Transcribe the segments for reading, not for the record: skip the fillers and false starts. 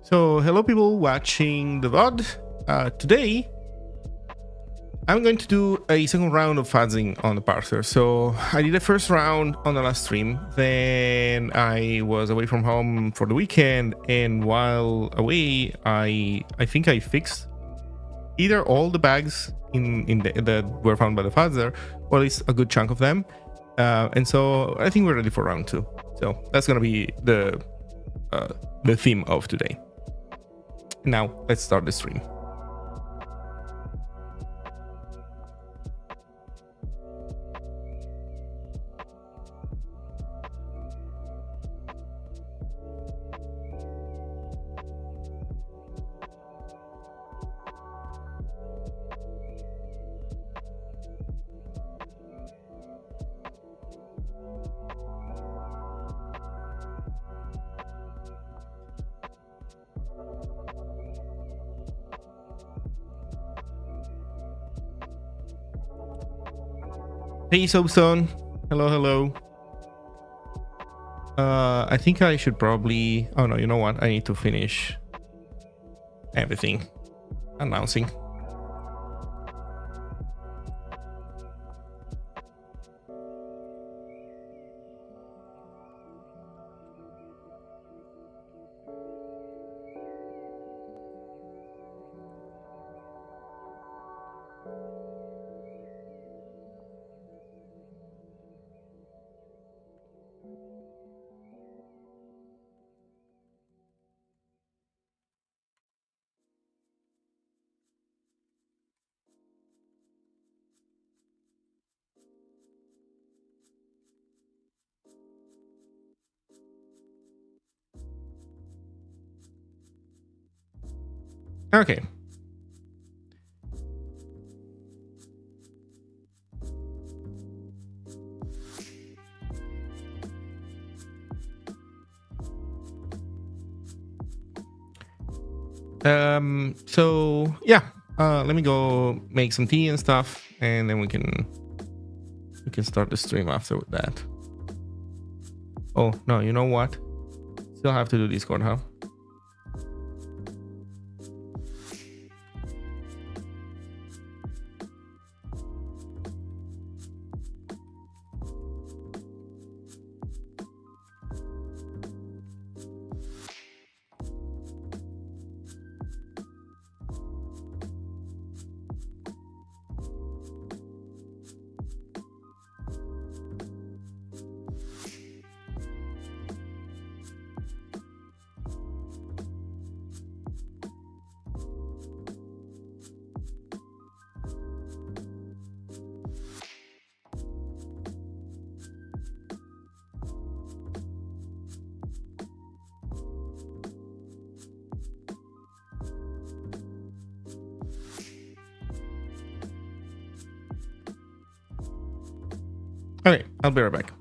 So hello people watching the VOD. Today I'm going to do a second round of fuzzing on the parser. So I did a first round on the last stream, then I was away from home for the weekend, and while away I think I fixed either all the bugs that were found by the fuzzer, or at least a good chunk of them, and so I think we're ready for round 2. So that's gonna be the theme of today. Now let's start the stream. Hey Soapstone, hello. I think I should probably, oh no, you know what, I need to finish everything announcing. Okay. So yeah, let me go make some tea and stuff, and then we can start the stream after that. Oh no, you know what? Still have to do Discord, huh? Okay, I'll be right back.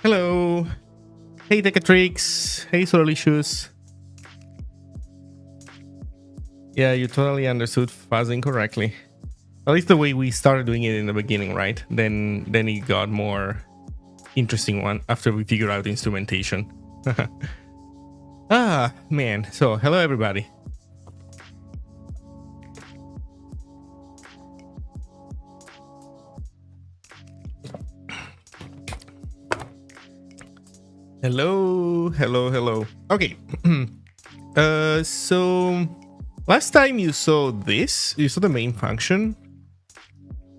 Hello. Hey, Decatrix. Hey, Solarlicious. Yeah, you totally understood fuzzing correctly. At least the way we started doing it in the beginning, right? Then it got more interesting one after we figured out the instrumentation. Ah, man. So, hello, everybody. Hello, hello, hello. Okay. So last time you saw this, you saw the main function,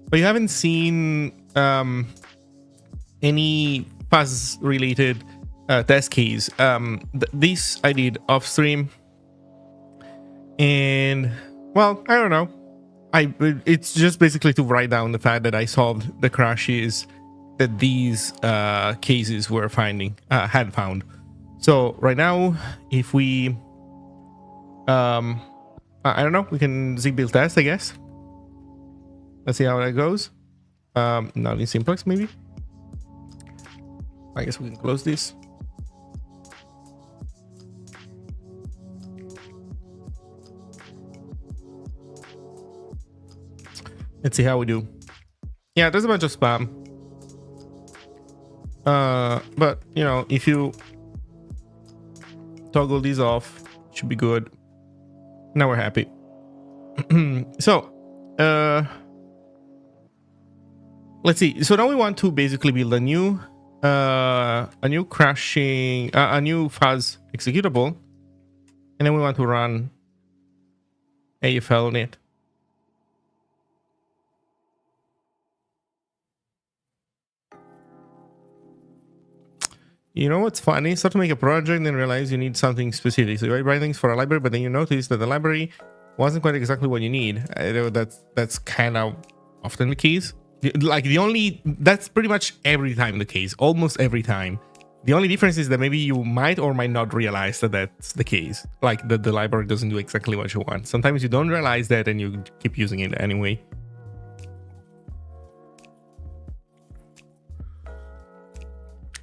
but you haven't seen any fuzz related test case. This I did off stream, and well, I don't know. It's just basically to write down the fact that I solved the crashes that these cases were had found. So right now, if we I don't know, we can Zig build test, I guess. Let's see how that goes. Not in simplex, maybe. I guess we can close this. Let's see how we do. Yeah, there's a bunch of spam. But you know, if you toggle these off, it should be good. Now we're happy. So let's see. So now we want to basically build a new crashing, a new fuzz executable, and then we want to run AFL on it. You know what's funny? Start to make a project and then realize you need something specific. So you write things for a library, but then you notice that the library wasn't quite exactly what you need. That's kind of often the case. Like that's pretty much every time the case, almost every time. The only difference is that maybe you might or might not realize that that's the case. Like that the library doesn't do exactly what you want. Sometimes you don't realize that and you keep using it anyway.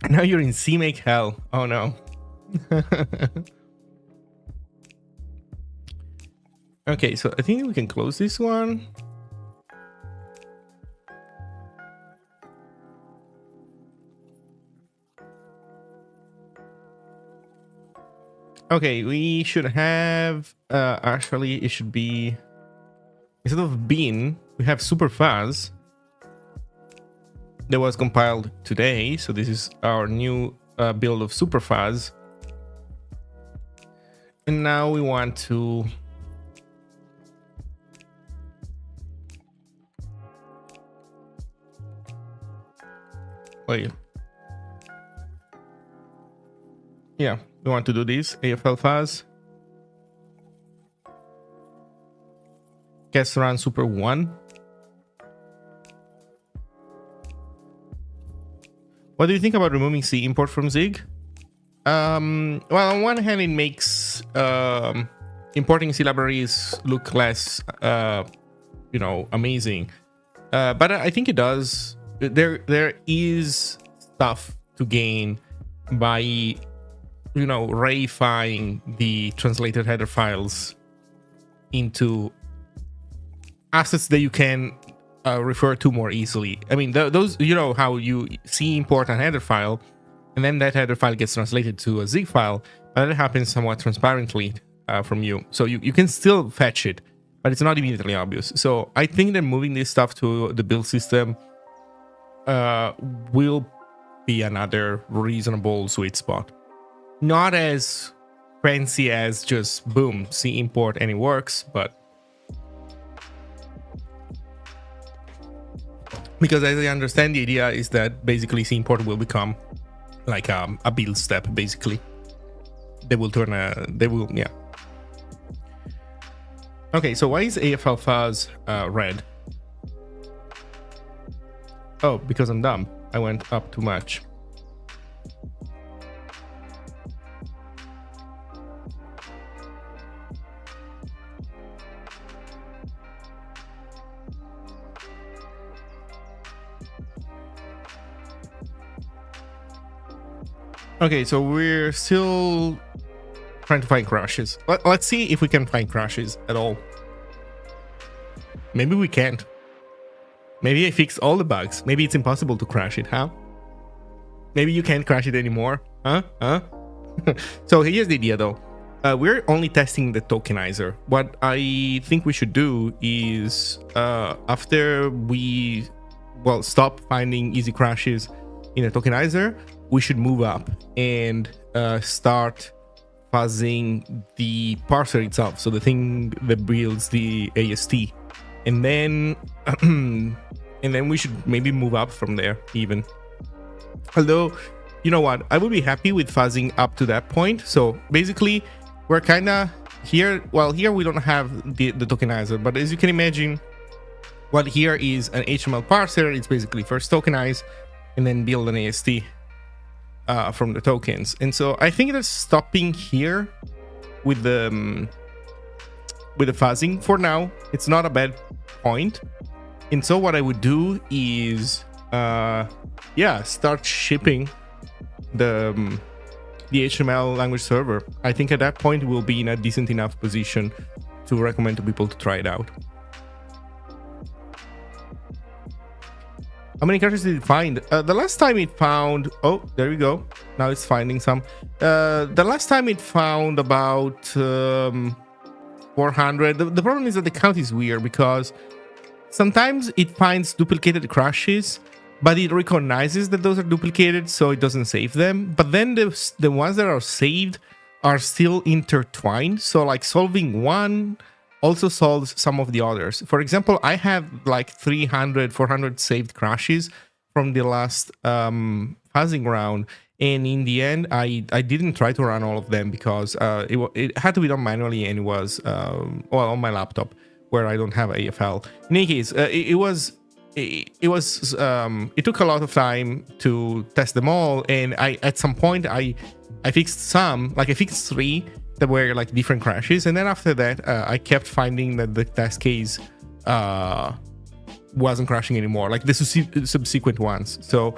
Now you're in CMake hell. Oh no. Okay, so I think we can close this one. Okay, we should have actually it should be, instead of bin, we have super fuzz that was compiled today. So this is our new build of super fuzz, and now we want to wait. Yeah, we want to do this AFL fuzz guest run super 1. What do you think about removing C import from Zig? Well, on one hand, it makes importing C libraries look less you know, amazing. But I think it does. There is stuff to gain by, you know, reifying the translated header files into assets that you can refer to more easily. I mean, those, you know, how you see import a header file, and then that header file gets translated to a Zig file, but that happens somewhat transparently from you. So you can still fetch it, but it's not immediately obvious. So I think that moving this stuff to the build system will be another reasonable sweet spot. Not as fancy as just boom, see import and it works, but because as I understand, the idea is that basically C import will become like a build step, basically. They will turn yeah. Okay, so why is AFL fuzz red? Oh, because I'm dumb. I went up too much. Okay, so we're still trying to find crashes. Let's see if we can find crashes at all. Maybe we can't. Maybe I fixed all the bugs. Maybe it's impossible to crash it, huh? Maybe you can't crash it anymore, huh? So here's the idea though. We're only testing the tokenizer. What I think we should do is after we, well, stop finding easy crashes in a tokenizer, we should move up and start fuzzing the parser itself, so the thing that builds the AST, and then we should maybe move up from there even. Although, you know what, I would be happy with fuzzing up to that point. So basically we're kind of here, well, here we don't have the tokenizer, but as you can imagine, what here is an HTML parser. It's basically first tokenize and then build an AST from the tokens. And so I think that stopping here with the fuzzing for now, it's not a bad point. And so what I would do is yeah, start shipping the HTML language server. I think at that point we'll be in a decent enough position to recommend to people to try it out. How many crashes did it find? The last time it found... Oh, there we go. Now it's finding some. The last time it found about 400. The problem is that the count is weird because sometimes it finds duplicated crashes, but it recognizes that those are duplicated, so it doesn't save them. But then the ones that are saved are still intertwined. So like solving one also solves some of the others. For example, I have like 300, 400 saved crashes from the last fuzzing round. And in the end, I didn't try to run all of them because it had to be done manually, and it was, well, on my laptop where I don't have AFL. In any case, it took a lot of time to test them all. And at some point, I fixed some, like I fixed 3 that were like different crashes, and then after that I kept finding that the test case wasn't crashing anymore, like the subsequent ones. So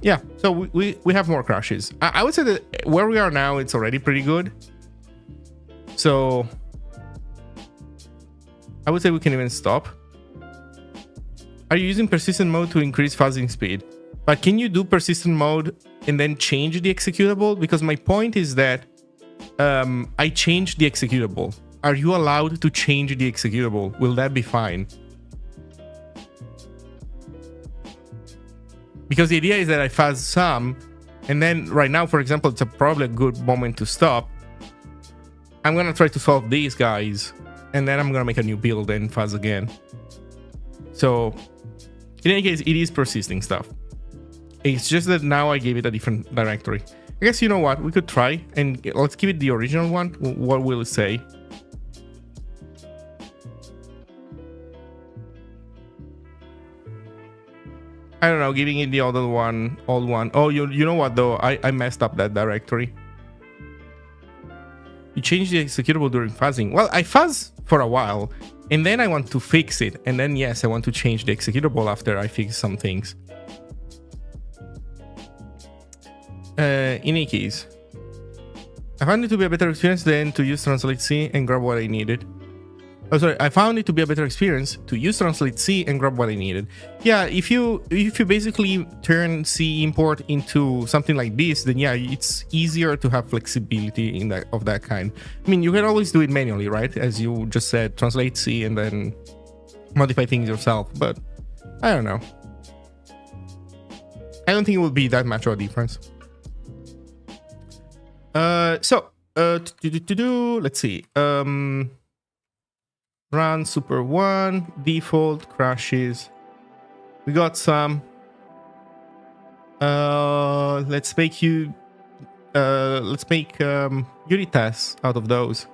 yeah, so we have more crashes. I would say that where we are now, it's already pretty good. So I would say we can even stop. Are you using persistent mode to increase fuzzing speed? But can you do persistent mode and then change the executable? Because my point is that I changed the executable. Are you allowed to change the executable? Will that be fine? Because the idea is that I fuzz some, and then right now, for example, it's probably a good moment to stop. I'm gonna try to solve these guys, and then I'm gonna make a new build and fuzz again. So in any case, it is persisting stuff. It's just that now I gave it a different directory. I guess, you know what, we could try and let's give it the original one. What will it say? I don't know, giving it the other one, old one. Oh, you know what though? I messed up that directory. You changed the executable during fuzzing. Well, I fuzz for a while, And then I want to fix it. And then, yes, I want to change the executable after I fix some things. In any case, I found it to be a better experience than to use Translate C and grab what I needed. Oh, sorry. I found it to be a better experience to use Translate C and grab what I needed. Yeah, if you basically turn C import into something like this, then yeah, it's easier to have flexibility in that of that kind. I mean, you can always do it manually, right? As you just said, translate C and then modify things yourself. But I don't know. I don't think it will be that much of a difference. Let's see. Run super 1 default crashes. We got some. Let's make unit tests out of those.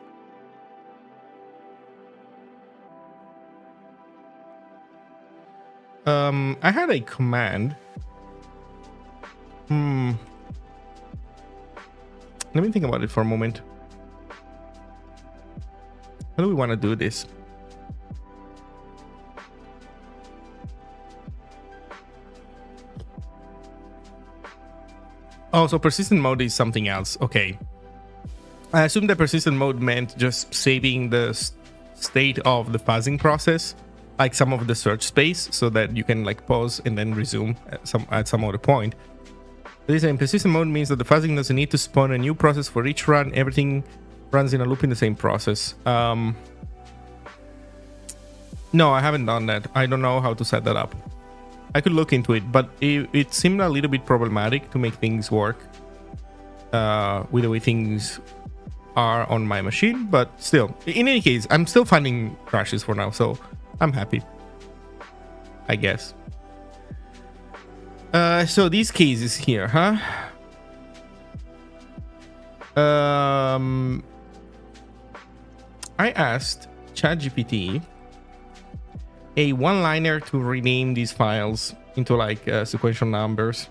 I had a command. Let me think about it for a moment. How do we want to do this? Oh, so persistent mode is something else. Okay. I assume that persistent mode meant just saving the state of the fuzzing process, like some of the search space, so that you can like pause and then resume at some other point. This in persistent mode means that the fuzzing doesn't need to spawn a new process for each run. Everything runs in a loop in the same process. No, I haven't done that. I don't know how to set that up. I could look into it, but it seemed a little bit problematic to make things work with the way things are on my machine. But still, in any case, I'm still finding crashes for now, so I'm happy, I guess. So these cases here, huh? I asked ChatGPT a one-liner to rename these files into like sequential numbers.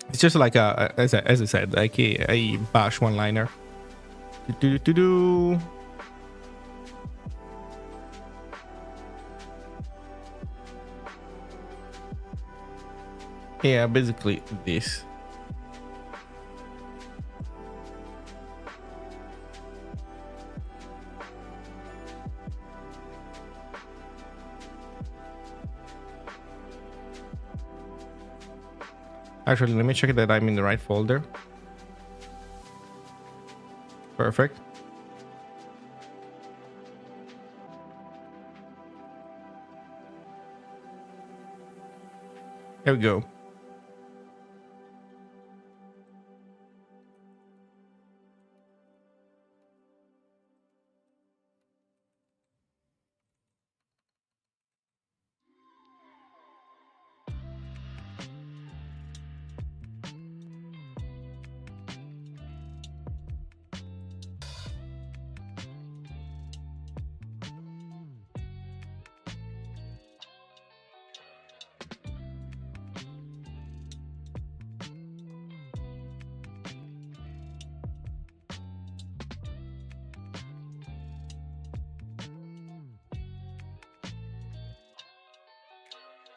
It's just like as I said, like a bash one-liner. Yeah, basically this. Actually, let me check that I'm in the right folder. Perfect. There we go.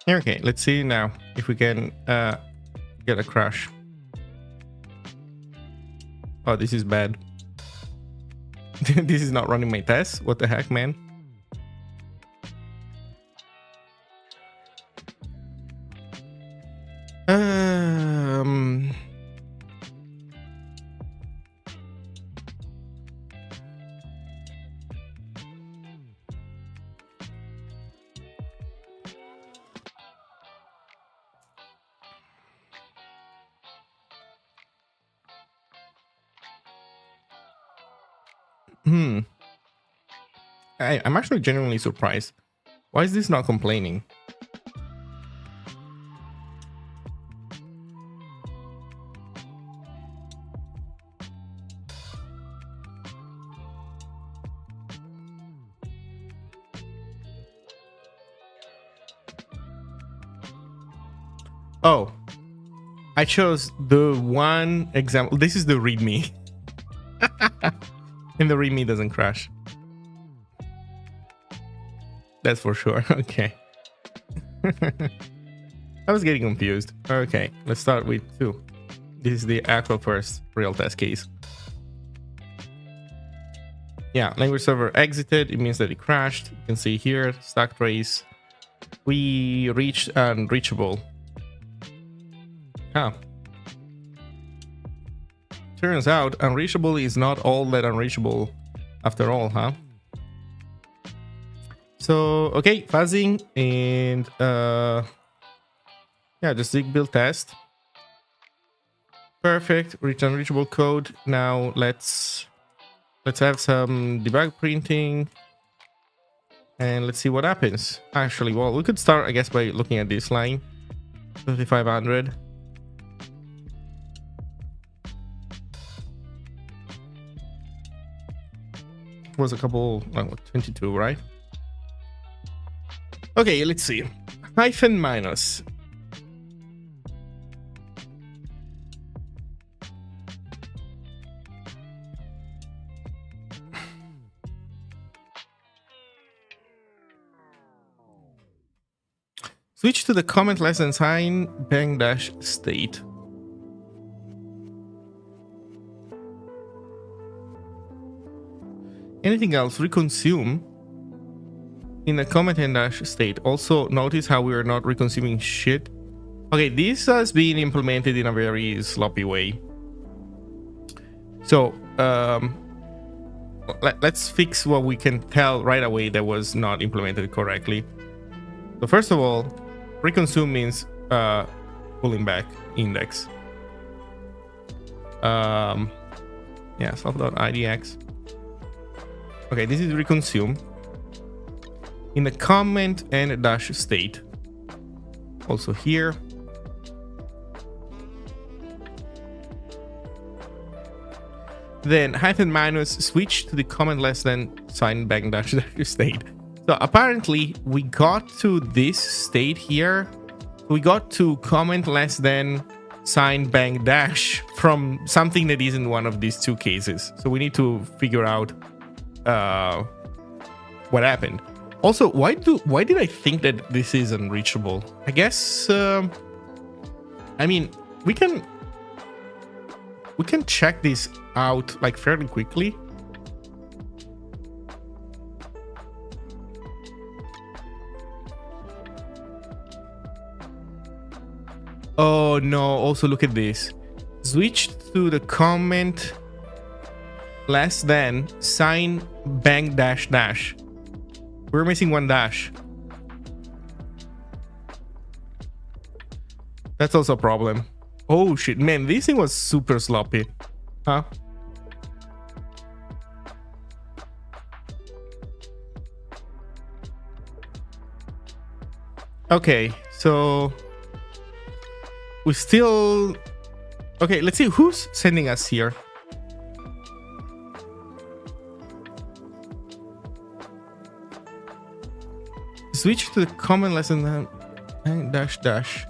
Okay, let's see now if we can get a crash. Oh, this is bad. This is not running my tests. What the heck, man? I'm actually genuinely surprised. Why is this not complaining? Oh, I chose the one example. This is the README. And the README doesn't crash. That's for sure. Okay. I was getting confused. Okay, let's start with 2. This is the actual first real test case. Yeah, language server exited. It means that it crashed. You can see here, stack trace. We reached unreachable. Huh. Turns out unreachable is not all that unreachable after all, huh? So, okay, fuzzing and yeah, just Zig build test. Perfect, reach unreachable code. Now let's have some debug printing and let's see what happens. Actually, well, we could start, I guess, by looking at this line, 3500. Was a couple, 22, right? Okay, let's see. Hyphen minus. Switch to the comment less than sign bang dash state. Anything else? Reconsume in the comment and dash state. Also, notice how we are not reconsuming shit. Okay, this has been implemented in a very sloppy way. So, let's fix what we can tell right away that was not implemented correctly. So first of all, reconsume means pulling back index. Yeah, self.idx. Okay, this is reconsume in the comment and dash state. Also here. Then hyphen minus switch to the comment less than sign bang dash state. So apparently we got to this state here. We got to comment less than sign bang dash from something that isn't one of these 2 cases. So we need to figure out what happened. Also, why did I think that this is unreachable? I guess I mean we can check this out like fairly quickly. Oh no, also look at this. Switch to the comment less than sign bang dash dash. We're missing 1 dash. That's also a problem. Oh shit, man, this thing was super sloppy. Huh? Okay, so we still... Okay, let's see who's sending us here. Switch to the comment lesson dash dash.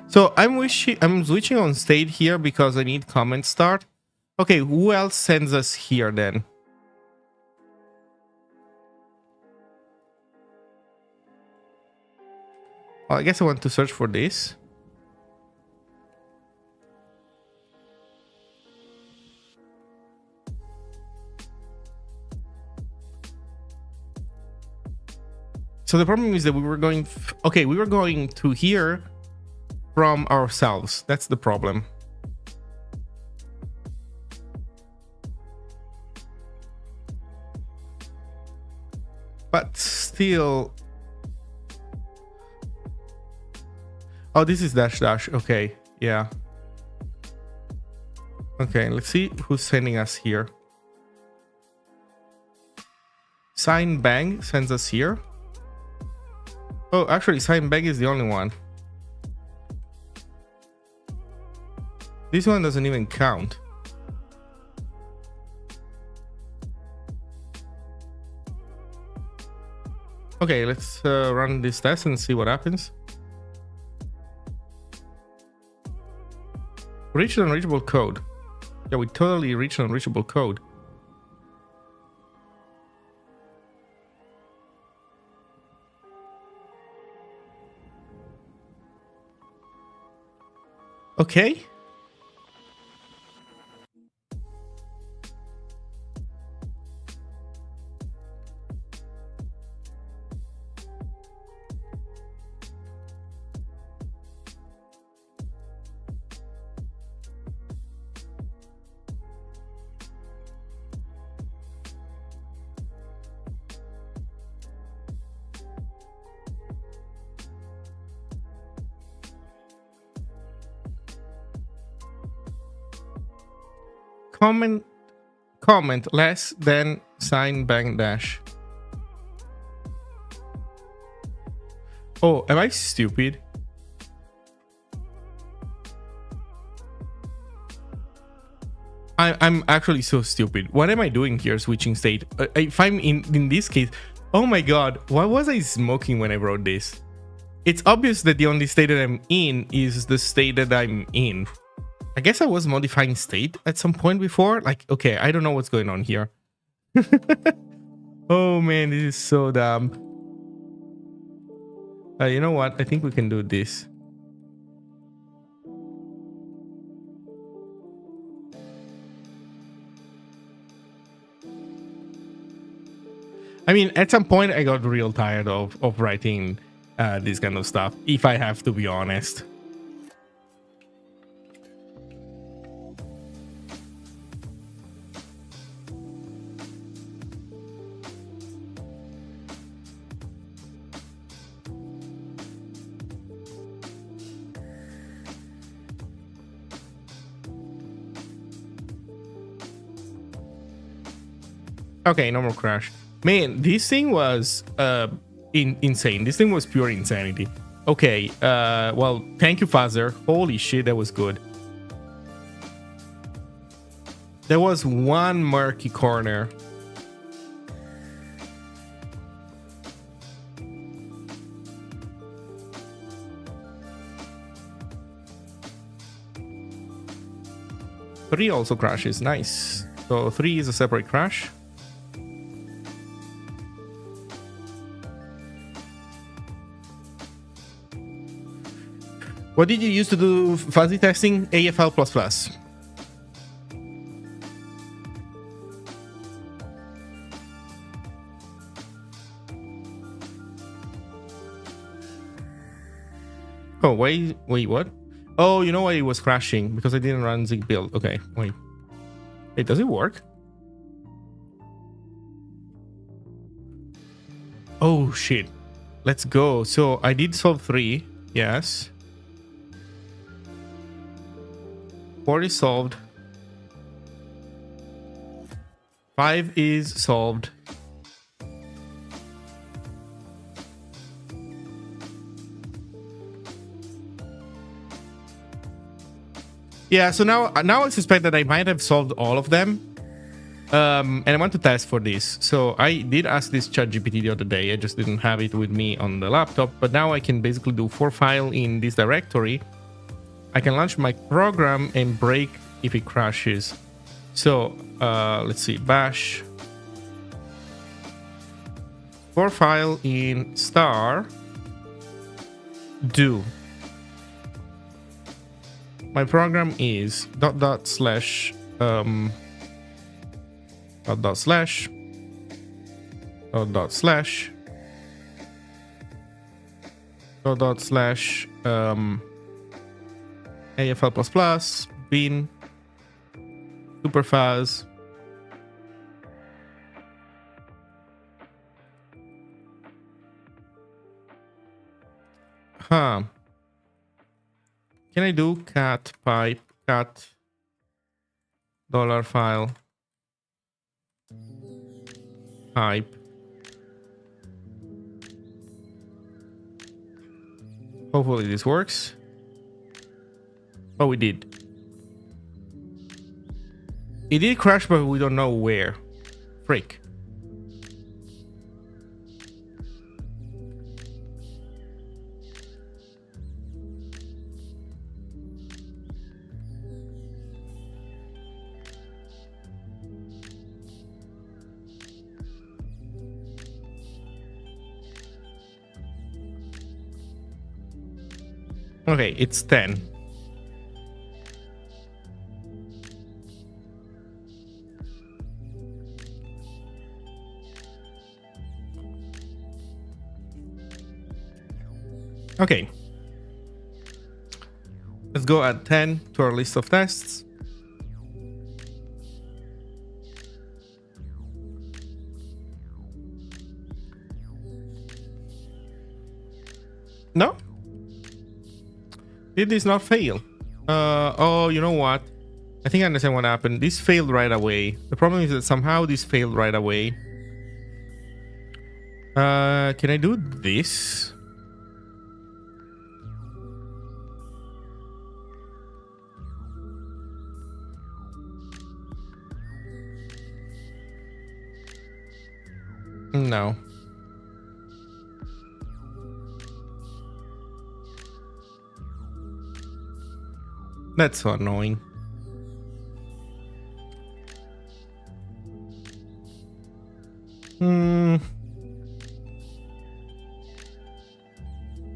So I'm switching on state here because I need comment start. Okay, who else sends us here then? Well, I guess I want to search for this. So the problem is that we were going to here from ourselves. That's the problem. But still... Oh, this is dash dash. Okay, yeah. Okay, let's see who's sending us here. Sign bang sends us here. Oh, actually, sign bang is the only one. This one doesn't even count. Okay, let's run this test and see what happens. Reach unreachable code. Yeah, we totally reached unreachable code. Okay. Comment less than sign bang dash. Oh, am I stupid? I'm actually so stupid. What am I doing here switching state? If I'm in this case, oh my god, why was I smoking when I wrote this? It's obvious that the only state that I'm in is the state that I'm in. I guess I was modifying state at some point before. Like, okay, I don't know what's going on here. Oh man, this is so dumb. You know what? I think we can do this. I mean, at some point I got real tired of writing this kind of stuff, if I have to be honest. Okay, no more crash. Man, this thing was insane. This thing was pure insanity. Okay, well, thank you, Fuzzer. Holy shit, that was good. There was one murky corner. Three also crashes, nice. So 3 is a separate crash. What did you use to do fuzzy testing? AFL++. Oh, wait, what? Oh, you know why it was crashing? Because I didn't run Zig build. Okay, wait. Hey, does it work? Oh, shit. Let's go. So I did solve 3. Yes. 4 is solved. 5 is solved. Yeah, so now I suspect that I might have solved all of them. And I want to test for this. So I did ask this ChatGPT the other day. I just didn't have it with me on the laptop. But now I can basically do for file in this directory. I can launch my program and break if it crashes. So let's see, bash for file in star do. My program is dot slash dot slash AFL++, bin, superfuzz. Huh. Can I do cat pipe cat $file pipe? Hopefully this works. Oh, we did. It did crash, but we don't know where. Frick. Okay, it's 10. Okay. Let's go add 10 to our list of tests. No? Did this not fail? Oh, you know what? I think I understand what happened. This failed right away. The problem is that somehow this failed right away. Can I do this? No. That's so annoying.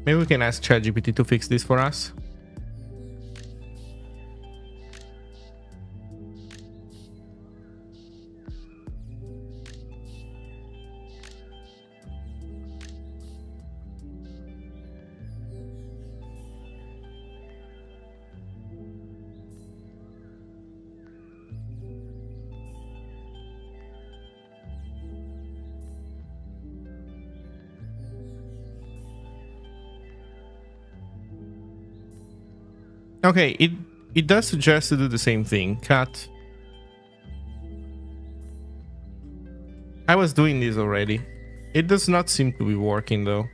Maybe we can ask ChatGPT to fix this for us. Okay, it does suggest to do the same thing. Cut. I was doing this already. It does not seem to be working though.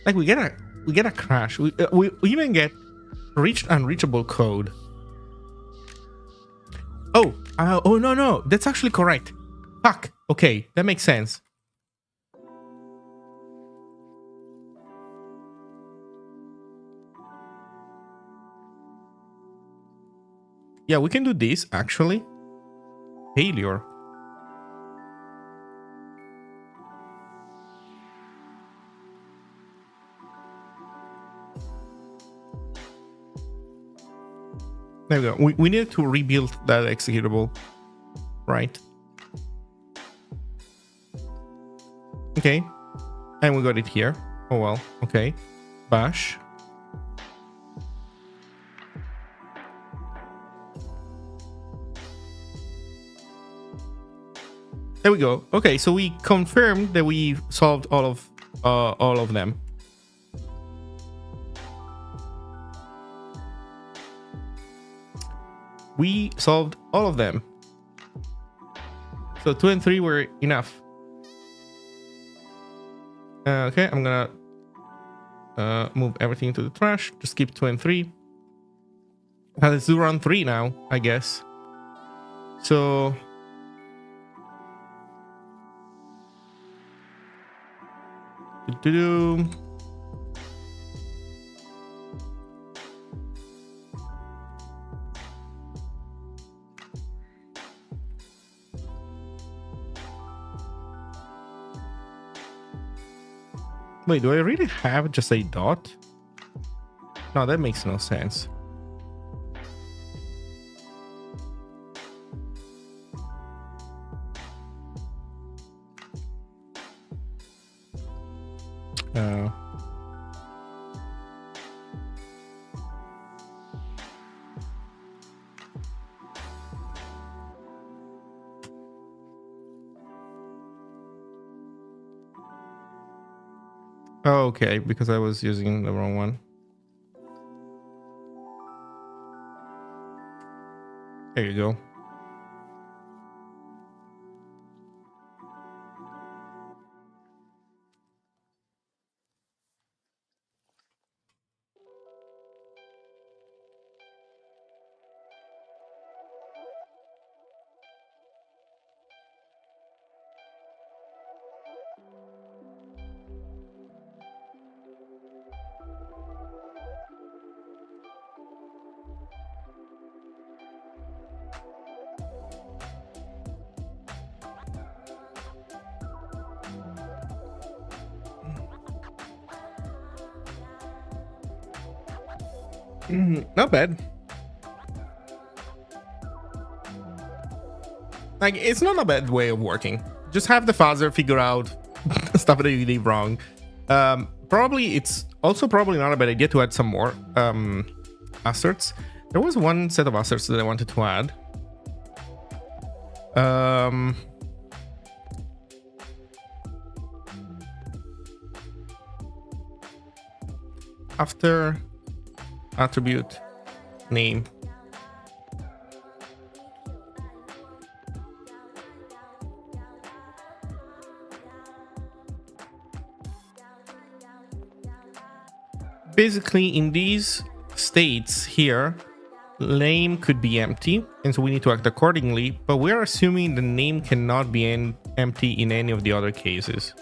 Like we get a crash. We even get reached unreachable code. Oh no, that's actually correct. Fuck. Okay, that makes sense. Yeah, we can do this actually. Failure. There we go. We need to rebuild that executable, right? Okay, and we got it here. Oh well. Okay, bash. There we go. Okay, so we confirmed that we solved all of them. We solved all of them. So 2 and 3 were enough. Okay, I'm gonna move everything into the trash. Just keep 2 and 3. Let's do round 3 now, I guess. So wait, do I really have just a dot? No, that makes no sense. Okay, because I was using the wrong one. There you go. Not bad. Like, it's not a bad way of working. Just have the fuzzer figure out stuff that you did wrong. Probably it's also probably not a bad idea to add some more asserts. There was one set of asserts that I wanted to add. After attribute name. Basically, in these states here, name could be empty, and so we need to act accordingly, but we're assuming the name cannot be empty in any of the other cases.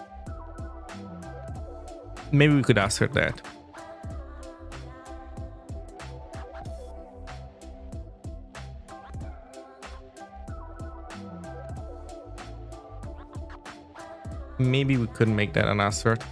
Maybe we could assert that. Maybe we could make that an assert.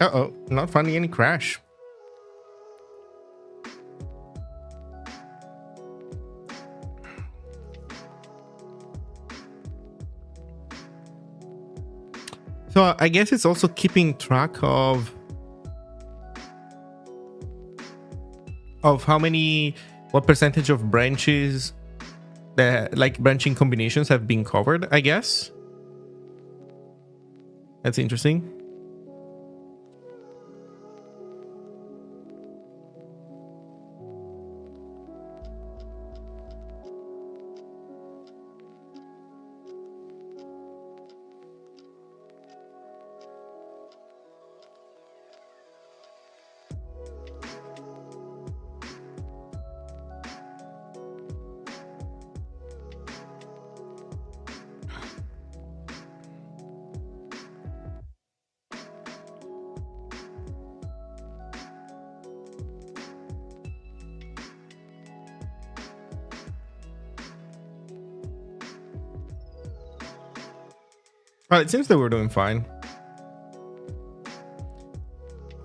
Uh-oh, not finding any crash. So I guess it's also keeping track of what percentage of branches that, like, branching combinations have been covered, I guess. That's interesting. Well, it seems that we're doing fine.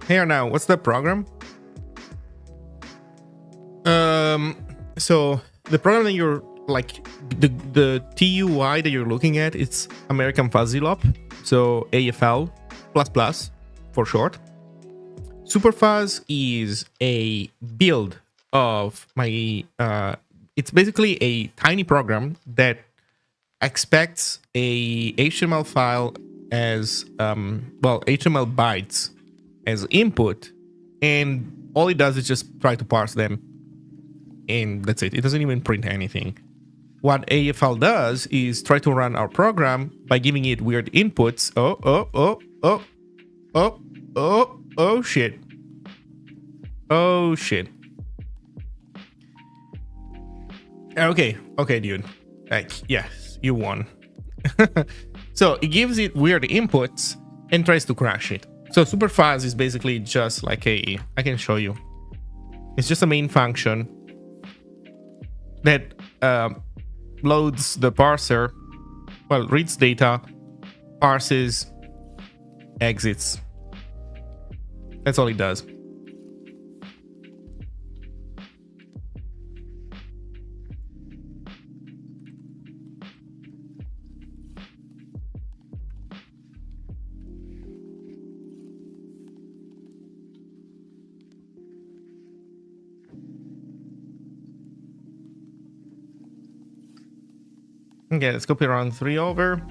Here now, what's the program? So the program that you're like the TUI that you're looking at, it's American Fuzzy Lop, so AFL for short. Superfuzz is a build of my. It's basically a tiny program that expects a HTML file as HTML bytes as input, and all it does is just try to parse them, and that's it. It doesn't even print anything. What AFL does is try to run our program by giving it weird inputs. Oh shit. Oh shit. Okay, dude. Like, yes, you won. So it gives it weird inputs and tries to crash it. So Superfuzz is basically just like I can show you. It's just a main function that loads the parser, well, reads data, parses, exits. That's all it does. Okay, let's copy round 3 over.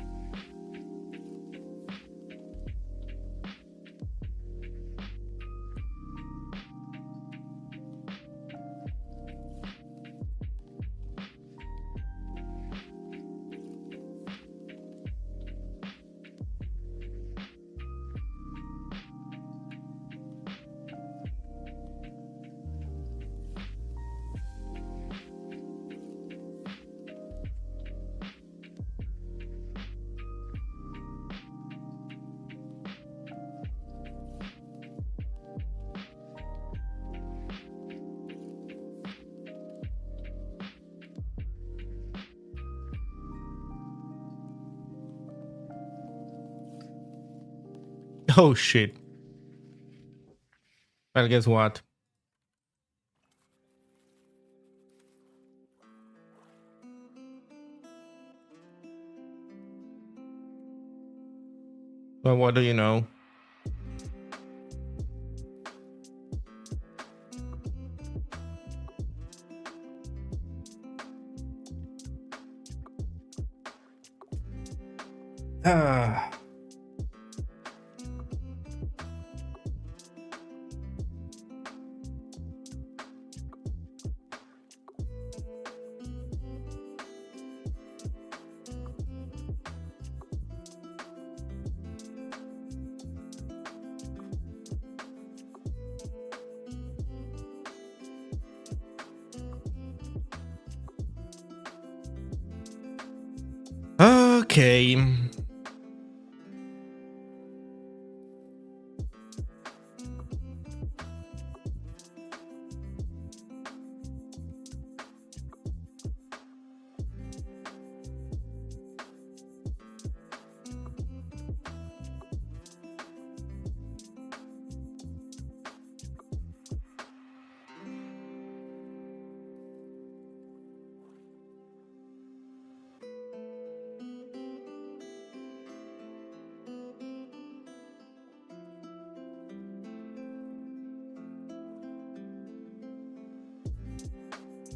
Oh shit. Well, guess what? Well, what do you know? Ah. Okay.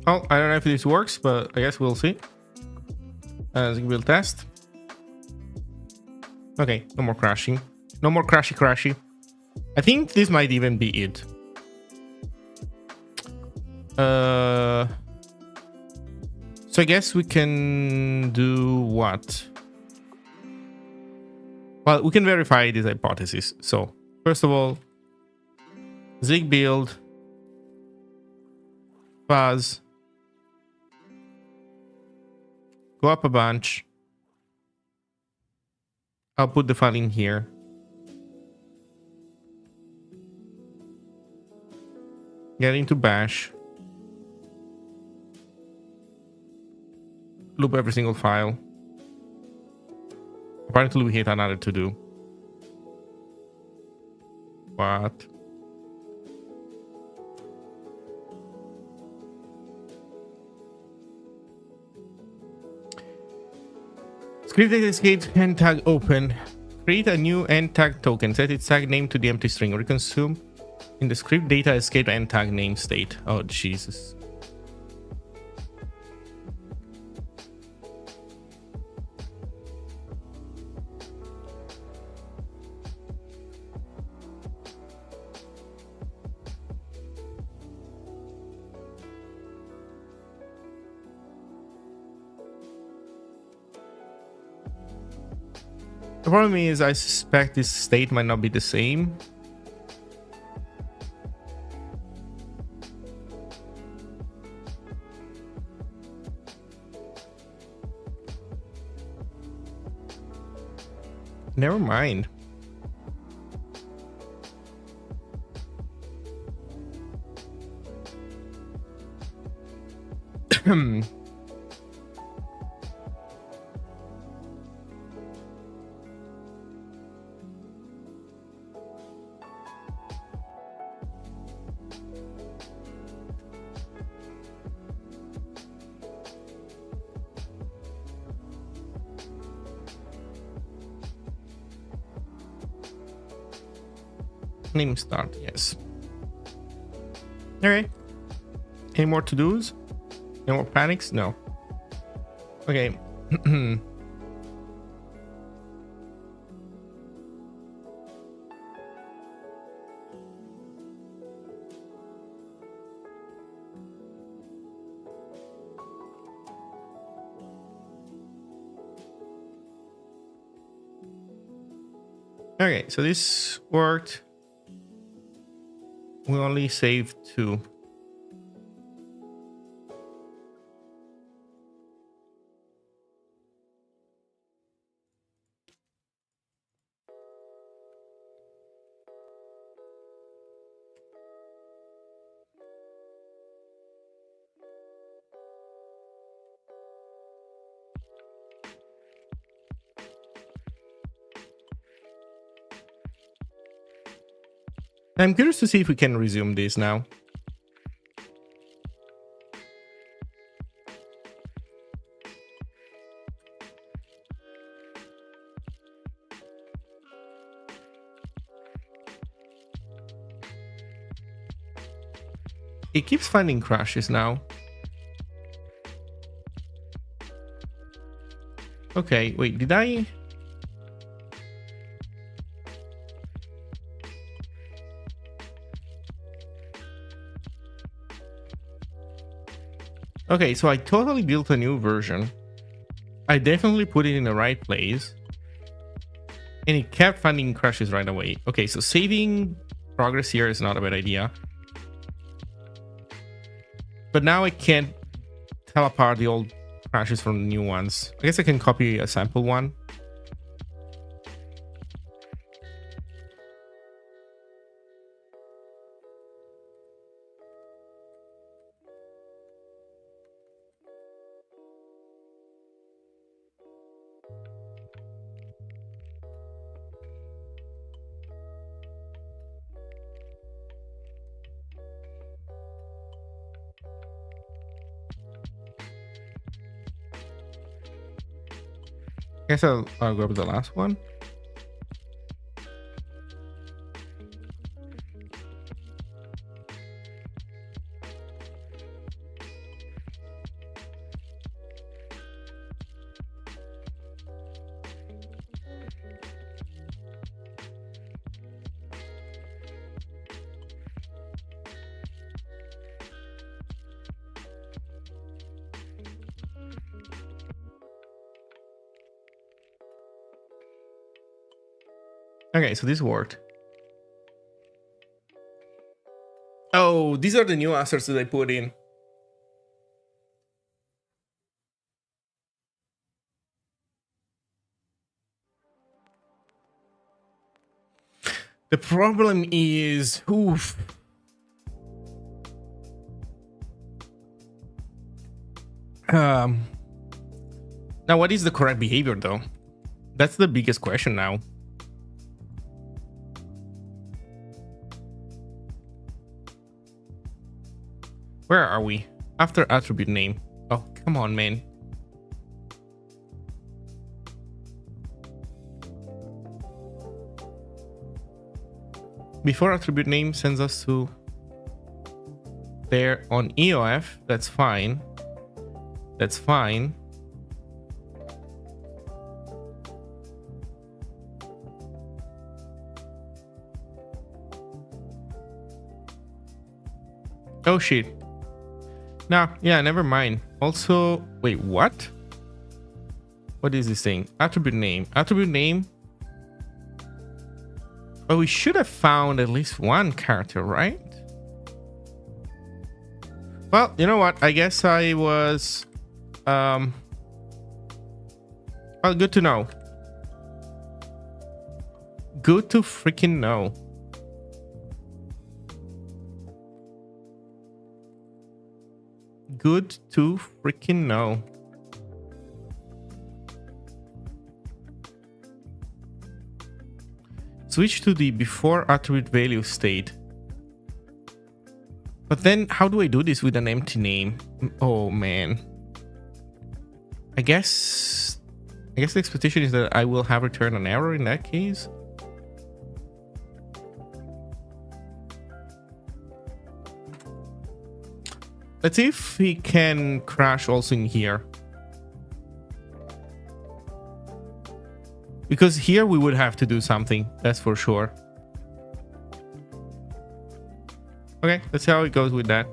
Oh, I don't know if this works, but I guess we'll see. We'll test. Okay, no more crashing. No more crashy. I think this might even be it. So I guess we can do what? Well, we can verify this hypothesis. So first of all, Zig build, fuzz, go up a bunch. I'll put the file in here. Get into bash. Loop every single file. Apparently we hit another to do. What? Script data escape end tag open. Create a new end tag token. Set its tag name to the empty string. Reconsume in the script data escape end tag name state. Oh Jesus. The problem is I suspect this state might not be the same. Never mind. Name start, yes. Okay. Any more to-dos? Any more panics? No. Okay. Okay, so this worked. We only saved 2. I'm curious to see if we can resume this now. It keeps finding crashes now. Okay, wait, did I? Okay, so I totally built a new version. I definitely put it in the right place. And it kept finding crashes right away. Okay, so saving progress here is not a bad idea. But now I can't tell apart the old crashes from the new ones. I guess I can copy a sample one. I guess I'll grab the last one. Okay, so this worked. Oh, these are the new assets that I put in. The problem is, oof. Now, what is the correct behavior, though? That's the biggest question now. Where are we? After attribute name. Oh, come on, man. Before attribute name sends us to there on EOF. That's fine. That's fine. Oh, shit. Nah, yeah, never mind. Also, wait, what? What is this thing? Attribute name. Attribute name. Oh, we should have found at least one character, right? Well, you know what? I guess I was... well, good to know. Good to freaking know. Good to freaking know. Switch to the before attribute value state. But then how do I do this with an empty name? Oh man. I guess the expectation is that I will have returned an error in that case. Let's see if we can crash also in here. because here we would have to do something, that's for sure. Okay, let's see how it goes with that.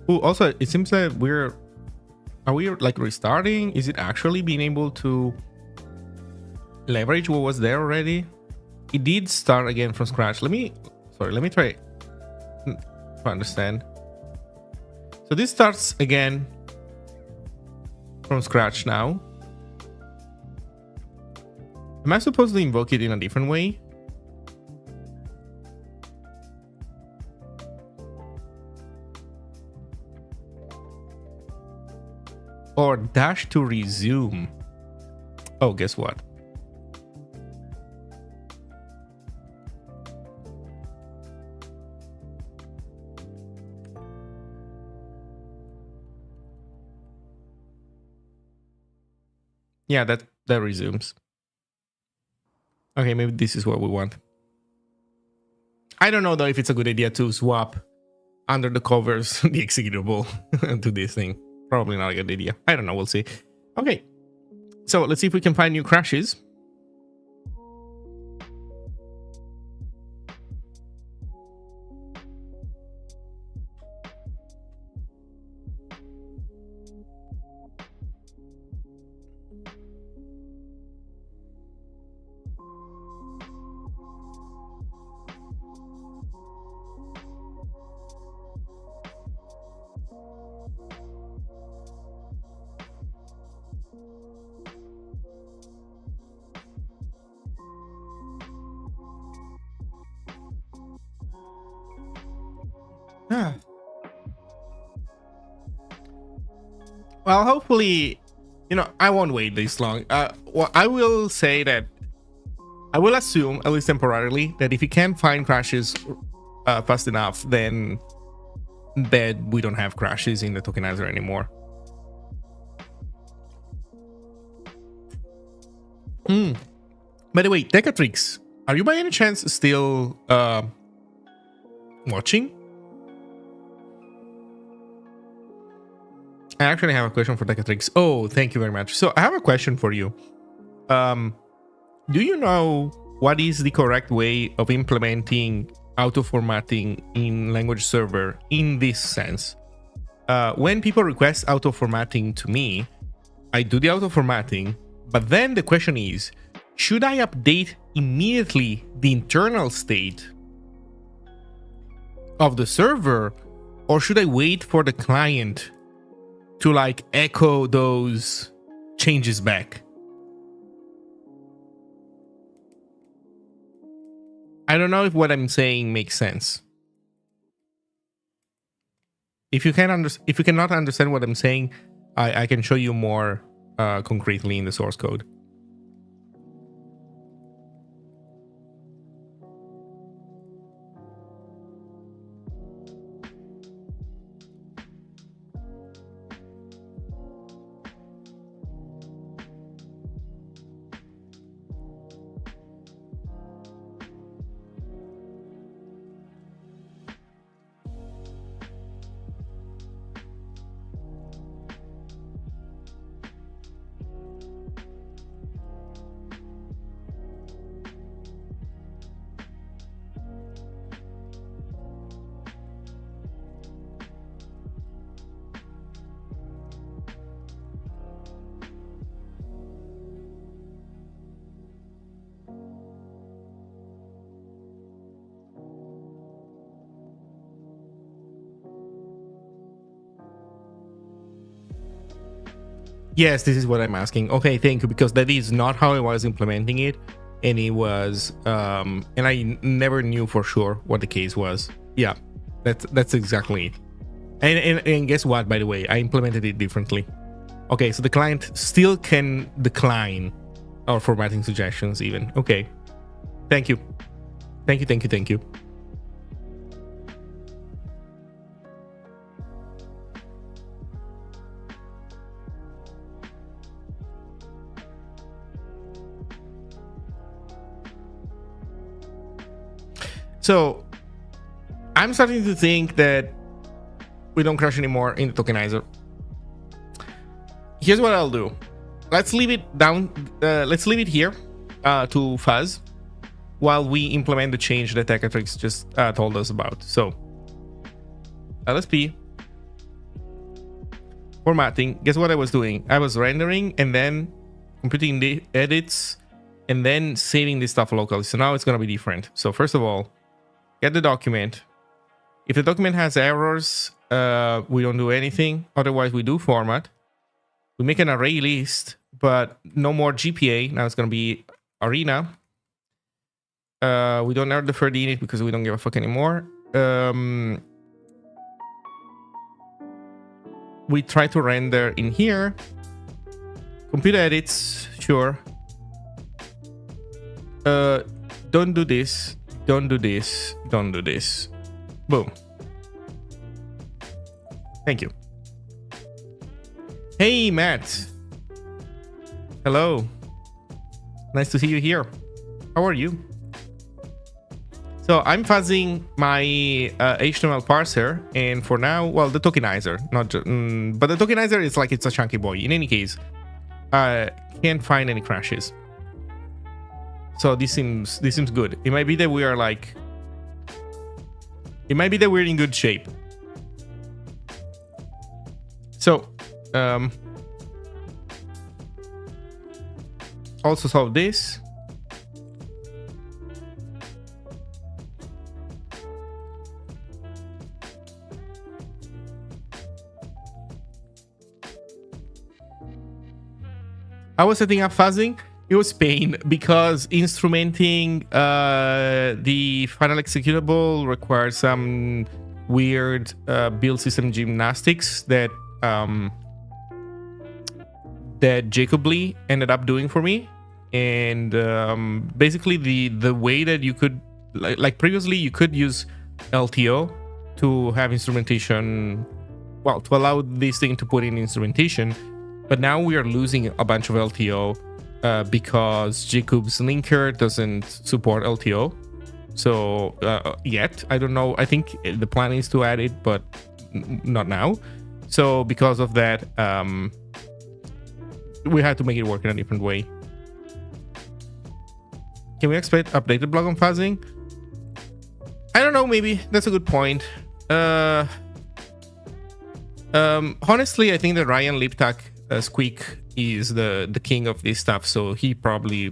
Oh, also, it seems that are we like restarting? Is it actually being able to leverage what was there already? It did start again from scratch. Let me try to understand. So this starts again from scratch now. Am I supposed to invoke it in a different way? Or dash to resume? Oh, guess what? Yeah, that resumes. Okay, maybe this is what we want. I don't know though if it's a good idea to swap under the covers the executable to this thing. Probably not a good idea. I don't know, we'll see. Okay, so let's see if we can find new crashes. Well, hopefully, you know, I won't wait this long. Well, I will say that I will assume, at least temporarily, that if you can't find crashes fast enough, then we don't have crashes in the tokenizer anymore. By the way, Decatrix, are you by any chance still watching? I actually have a question for Decatrix. Oh, thank you very much. So I have a question for you. Do you know what is the correct way of implementing auto-formatting in language server in this sense? When people request auto-formatting to me, I do the auto-formatting, but then the question is, should I update immediately the internal state of the server, or should I wait for the client to like echo those changes back? I don't know if what I'm saying makes sense. If you cannot understand what I'm saying, I can show you more concretely in the source code. Yes, this is what I'm asking. Okay, thank you, because that is not how I was implementing it, and it was and I never knew for sure what the case was. Yeah, that's exactly it. And guess what, by the way, I implemented it differently Okay, so the client still can decline our formatting suggestions even. Okay. Thank you. Thank you, thank you, thank you. So I'm starting to think that we don't crash anymore in the tokenizer. Here's what I'll do. Let's leave it down. Let's leave it here to fuzz while we implement the change that Techatrix just told us about. So LSP formatting. Guess what I was doing? I was rendering and then computing the edits and then saving this stuff locally. So now it's going to be different. So first of all, get the document. If the document has errors, we don't do anything. Otherwise, we do format. We make an array list, but no more GPA. Now it's going to be arena. We don't add the third init because we don't give a fuck anymore. We try to render in here. Compute edits, sure. Don't do this. Don't do this. Don't do this. Boom. Thank you. Hey, Matt. Hello. Nice to see you here. How are you? So I'm fuzzing my HTML parser, and for now, well, the tokenizer, not just, but the tokenizer is like it's a chunky boy. In any case, can't find any crashes. So this seems good. It might be that we are like, it might be that we're in good shape. So, also solve this. I was setting up fuzzing. It was pain because instrumenting the final executable requires some weird build system gymnastics that Jacob Lee ended up doing for me. And basically the way that you could, like previously, you could use LTO to have instrumentation, well, to allow this thing to put in instrumentation. But now we are losing a bunch of LTO because Jacob's linker doesn't support LTO. So yet, I don't know. I think the plan is to add it, but not now. So because of that, we had to make it work in a different way. Can we expect updated blog on fuzzing? I don't know. Maybe that's a good point. Honestly, I think that Ryan Liptak Squeak is the king of this stuff, so he probably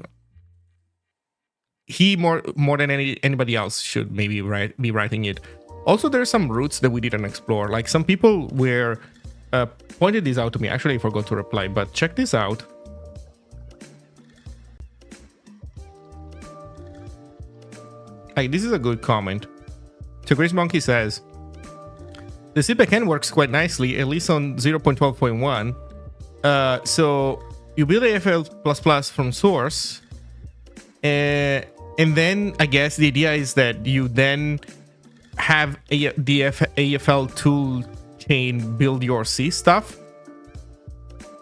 more than anybody else should maybe be writing it. Also, there's some roots that we didn't explore. Like some people were pointed this out to me. Actually, I forgot to reply, but check this out. Like, this is a good comment. So Grace Monkey says, the C backend works quite nicely, at least on 0.12.1. So you build AFL++ from source, and then I guess the idea is that you then have the AFL tool chain build your C stuff.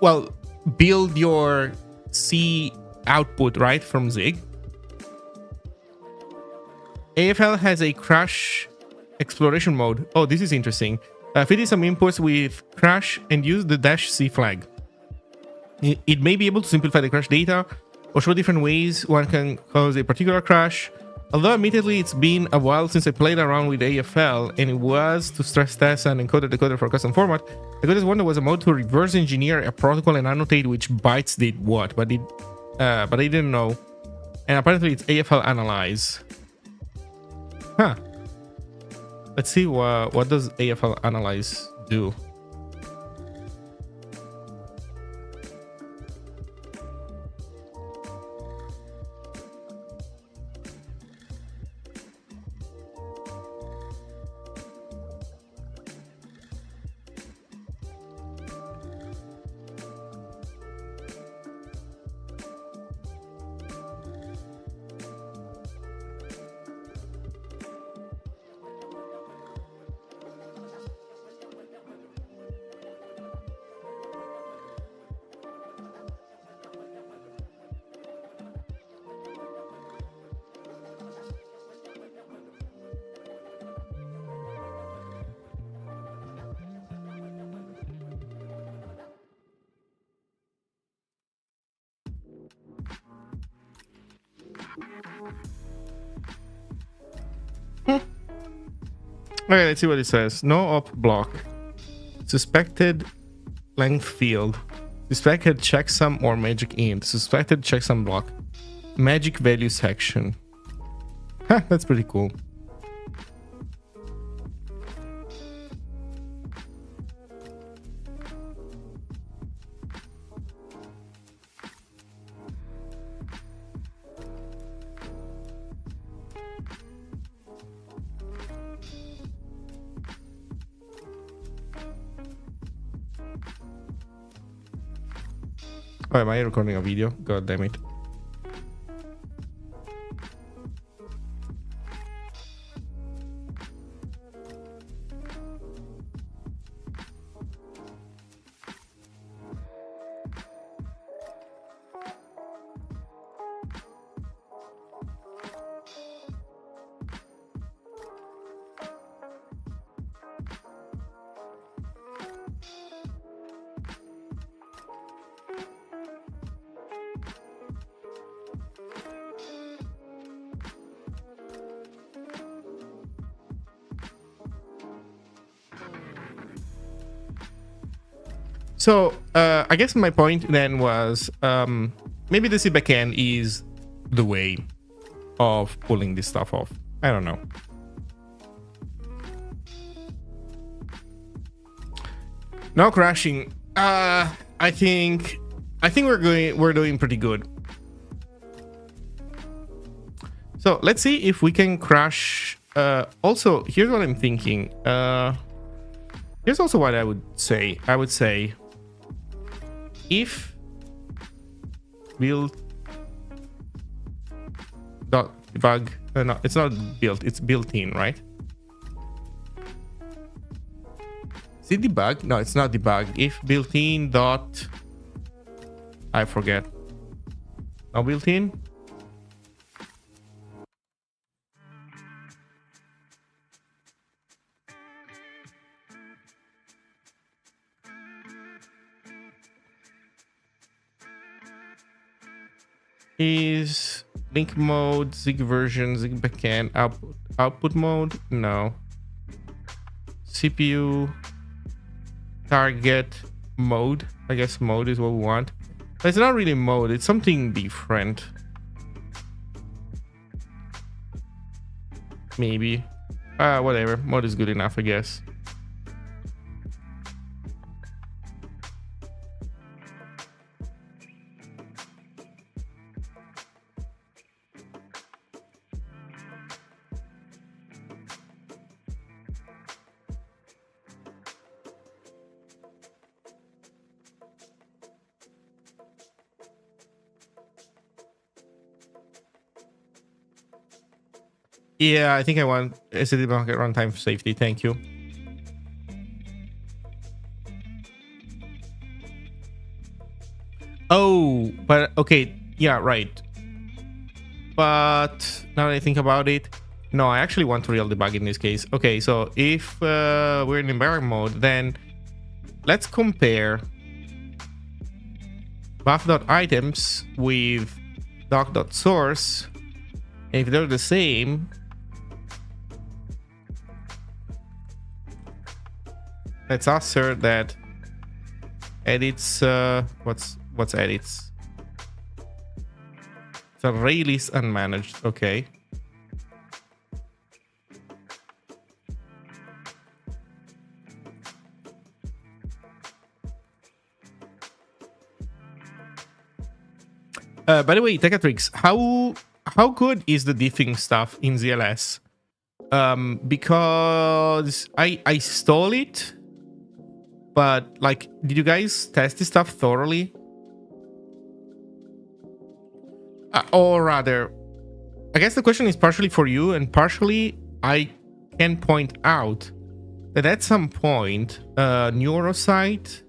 Well, build your C output, right, from Zig. AFL has a crash exploration mode. Oh, this is interesting. Feed in some inputs with crash and use the -c flag. It may be able to simplify the crash data or show different ways one can cause a particular crash. Although admittedly it's been a while since I played around with AFL and it was to stress test an encoder decoder for a custom format, I could just wonder was a mode to reverse engineer a protocol and annotate which bytes did what, but I didn't know. And apparently it's AFL analyze. Huh. Let's see what does AFL analyze do. Okay, let's see what it says. No op block. Suspected length field. Suspected checksum or magic int. Suspected checksum block. Magic value section. Huh, that's pretty cool. Oh, am I recording a video? God damn it. So I guess my point then was maybe the C backend is the way of pulling this stuff off. I don't know. No crashing. I think we're doing pretty good. So let's see if we can crash. Also, here's what I'm thinking. Here's also what I would say. I would say if build dot debug, no, it's not built, it's built in, right? Is it debug? No, it's not debug. If built in dot, I forget. No built in. Is link mode, Zig version, Zig backend, output mode? No. CPU target mode. I guess mode is what we want. But it's not really mode, it's something different. Maybe. Whatever. Mode is good enough, I guess. Yeah, I think I want SSD bucket runtime for safety. Thank you. Oh, but okay. Yeah, right. But now that I think about it, no, I actually want real debug in this case. Okay, so if we're in debug mode, then let's compare buff.items with doc.source. And if they're the same, let's assert that edits, what's edits? It's array list unmanaged. Okay. By the way, Techatrix, how good is the diffing stuff in ZLS? Because I stole it, but like, did you guys test this stuff thoroughly? Or rather, I guess the question is partially for you, and partially I can point out that at some point, Neurosite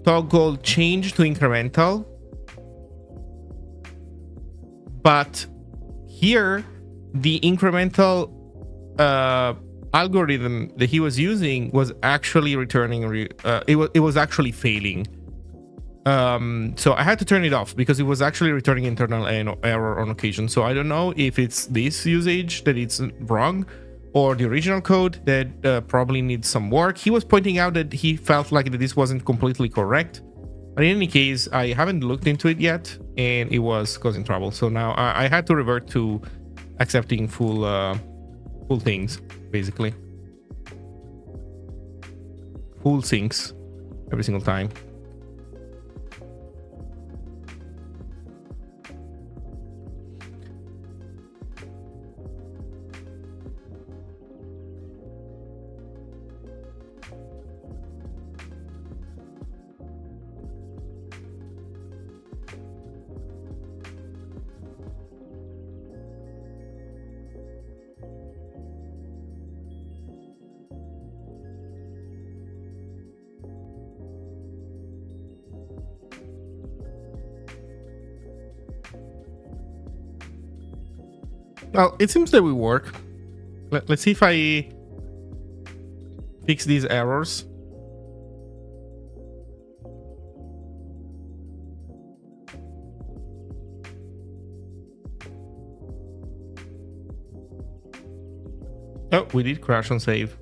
toggle changed to incremental. But here, the incremental algorithm that he was using was actually returning. It was actually failing. So I had to turn it off because it was actually returning internal error on occasion. So I don't know if it's this usage that it's wrong, or the original code that probably needs some work. He was pointing out that he felt like that this wasn't completely correct. But in any case, I haven't looked into it yet, and it was causing trouble. So now I had to revert to accepting full things, basically. Full syncs every single time. Well, it seems that will work. Let's see if I fix these errors. Oh, we did crash on save.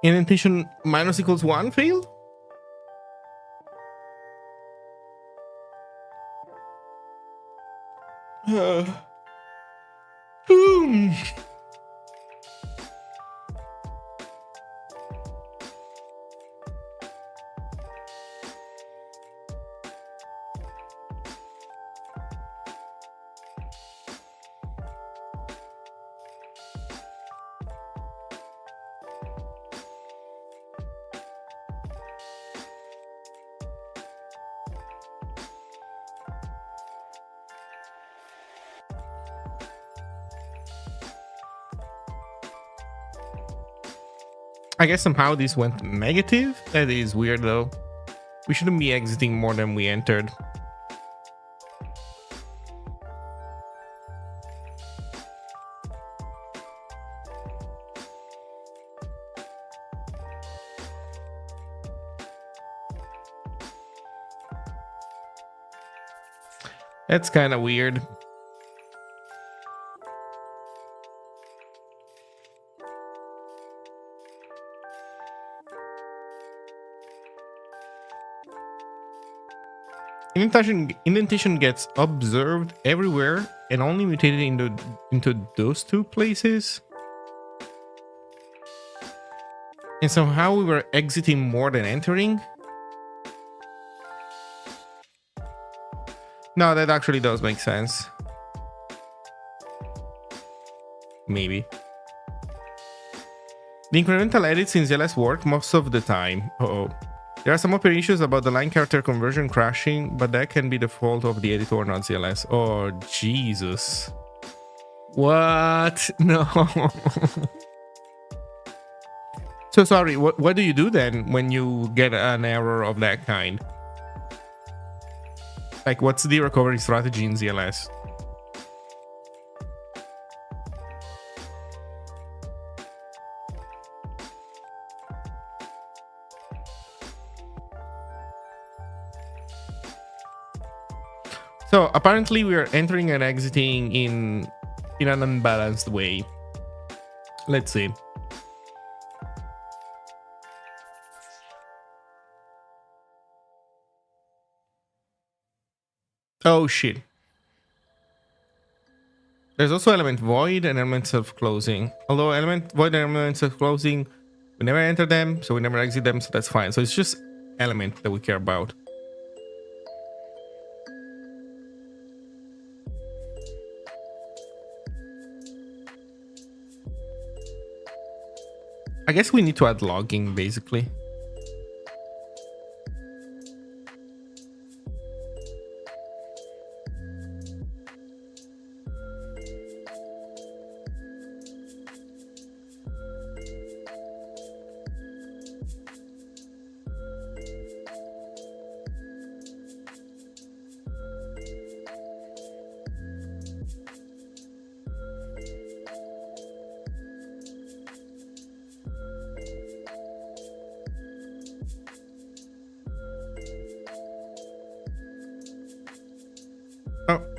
Indentation minus equals 1 failed? Boom. I guess somehow this went negative. That is weird though. We shouldn't be exiting more than we entered. That's kind of weird. Indentation gets observed everywhere and only mutated into those two places. And somehow we were exiting more than entering. No, that actually does make sense. Maybe. The incremental edits in ZLS work most of the time. Uh-oh. There are some open issues about the line character conversion crashing, but that can be the fault of the editor, not ZLS. Oh, Jesus. What? No. So sorry, what do you do then when you get an error of that kind? Like, what's the recovery strategy in ZLS? So apparently we are entering and exiting in an unbalanced way. Let's see. Oh shit. There's also element void and element self-closing. Although element void and element self-closing, we never enter them, so we never exit them, so that's fine. So it's just element that we care about. I guess we need to add logging, basically.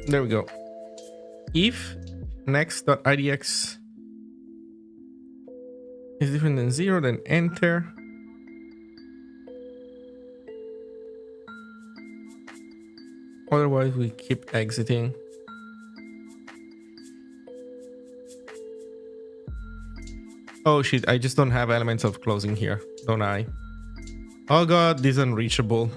There we go. If next.idx is different than 0, then enter. Otherwise, we keep exiting. Oh shit, I just don't have elements of closing here, don't I? Oh god, this is unreachable.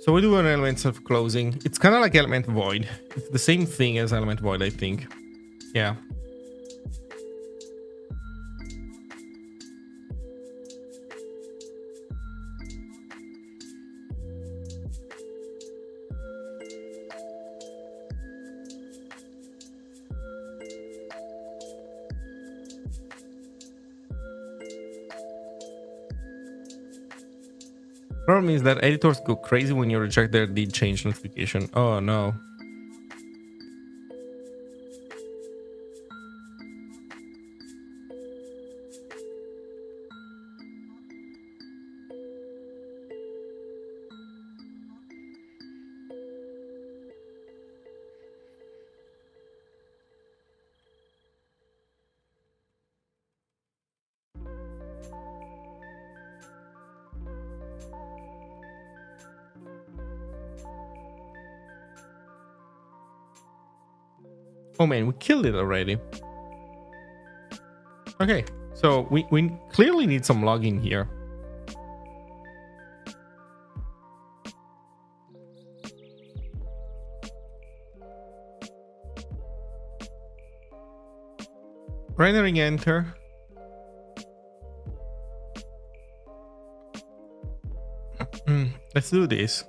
So we do an elements of closing. It's kind of like element void. It's the same thing as element void, I think. Yeah. Problem is that editors go crazy when you reject their did change notification. Oh no. Oh man, we killed it already. Okay, so we clearly need some logging here. Rendering enter. Let's do this.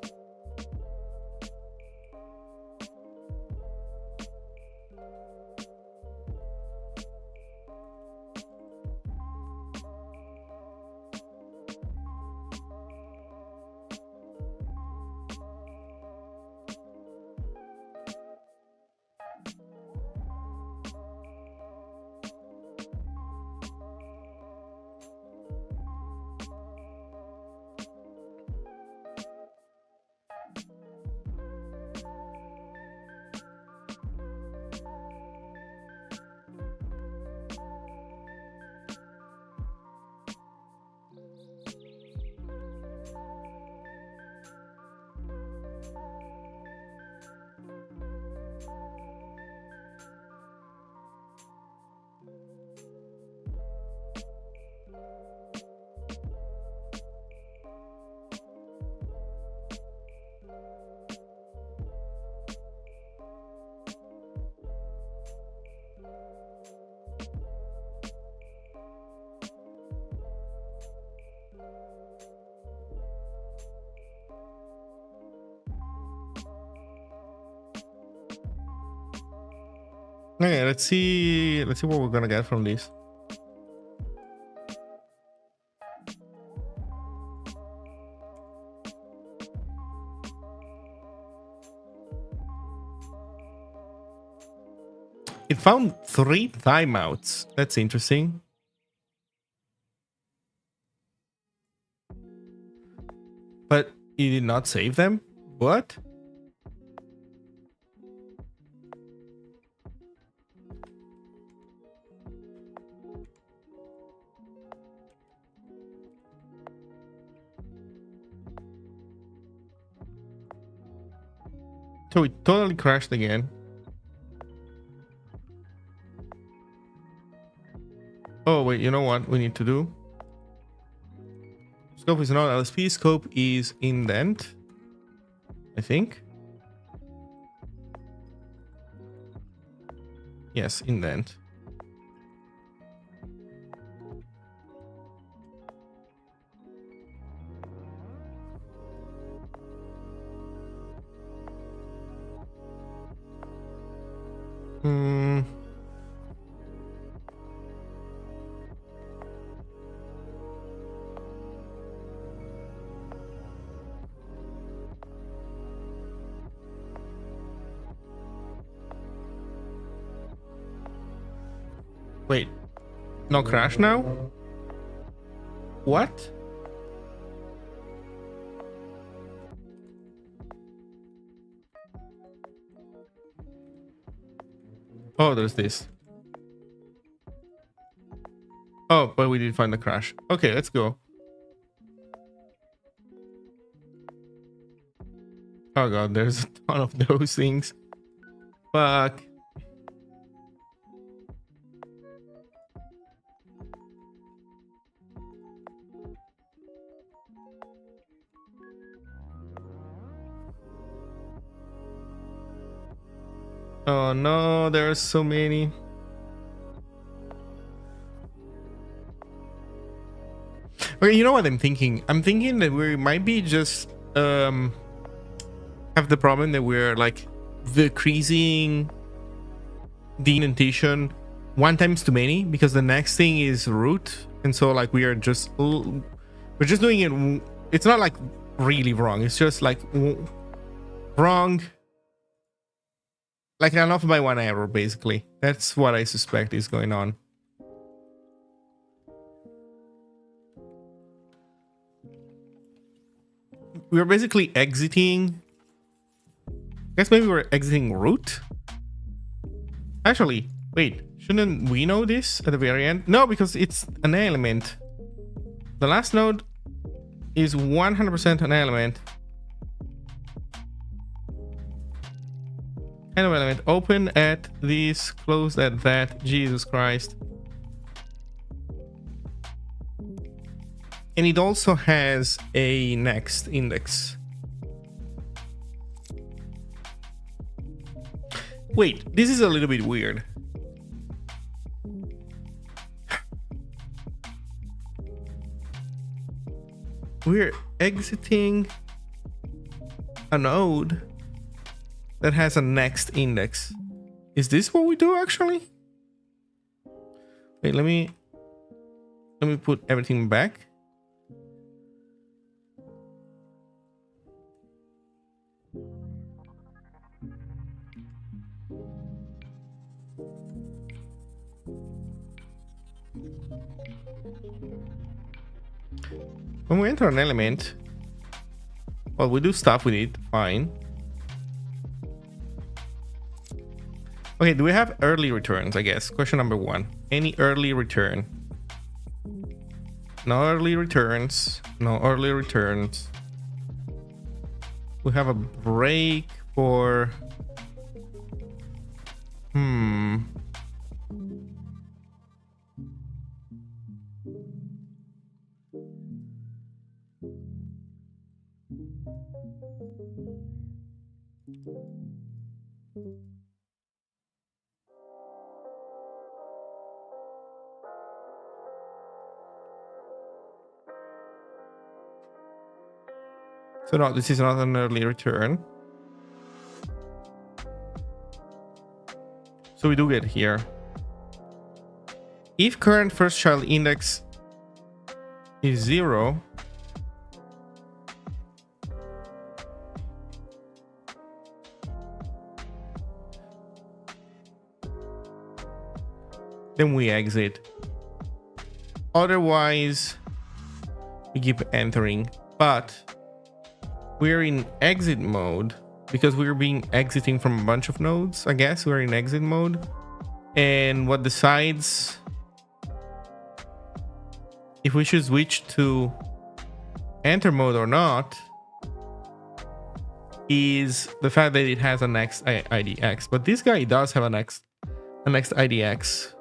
Okay, let's see what we're gonna get from this. It found 3 timeouts. That's interesting. But it did not save them? What? So it totally crashed again. Oh wait, you know what we need to do? Scope is not LSP, scope is indent, I think. Yes, indent. Wait, no crash now? What? Oh, there's this. Oh, but we did find the crash. Okay, let's go. Oh god, there's a ton of those things. Fuck. Oh no, there are so many. Okay, you know what I'm thinking? I'm thinking that we might be just have the problem that we're like decreasing the indentation 1 times too many, because the next thing is root, and so like we're just doing it. It's not like really wrong. It's just like wrong, like an off by 1 error, basically. That's what I suspect is going on. We're basically exiting. I guess maybe we're exiting root. Actually, wait, shouldn't we know this at the very end? No, because it's an element. The last node is 100% an element. Kind of element. Open at this, closed at that. Jesus Christ. And it also has a next index. Wait, this is a little bit weird. We're exiting a node that has a next index. Is this what we do actually? Wait, let me put everything back. When we enter an element, well, we do stuff with it, fine. Okay, do we have early returns, I guess? Question number 1. Any early return? No early returns. No early returns. We have a break for... So no, this is not an early return. So we do get here. If current first child index is 0, then we exit. Otherwise, we keep entering. But we're in exit mode because we're being exiting from a bunch of nodes. I guess we're in exit mode. And what decides if we should switch to enter mode or not is the fact that it has a next IDX. But this guy does have a next IDX.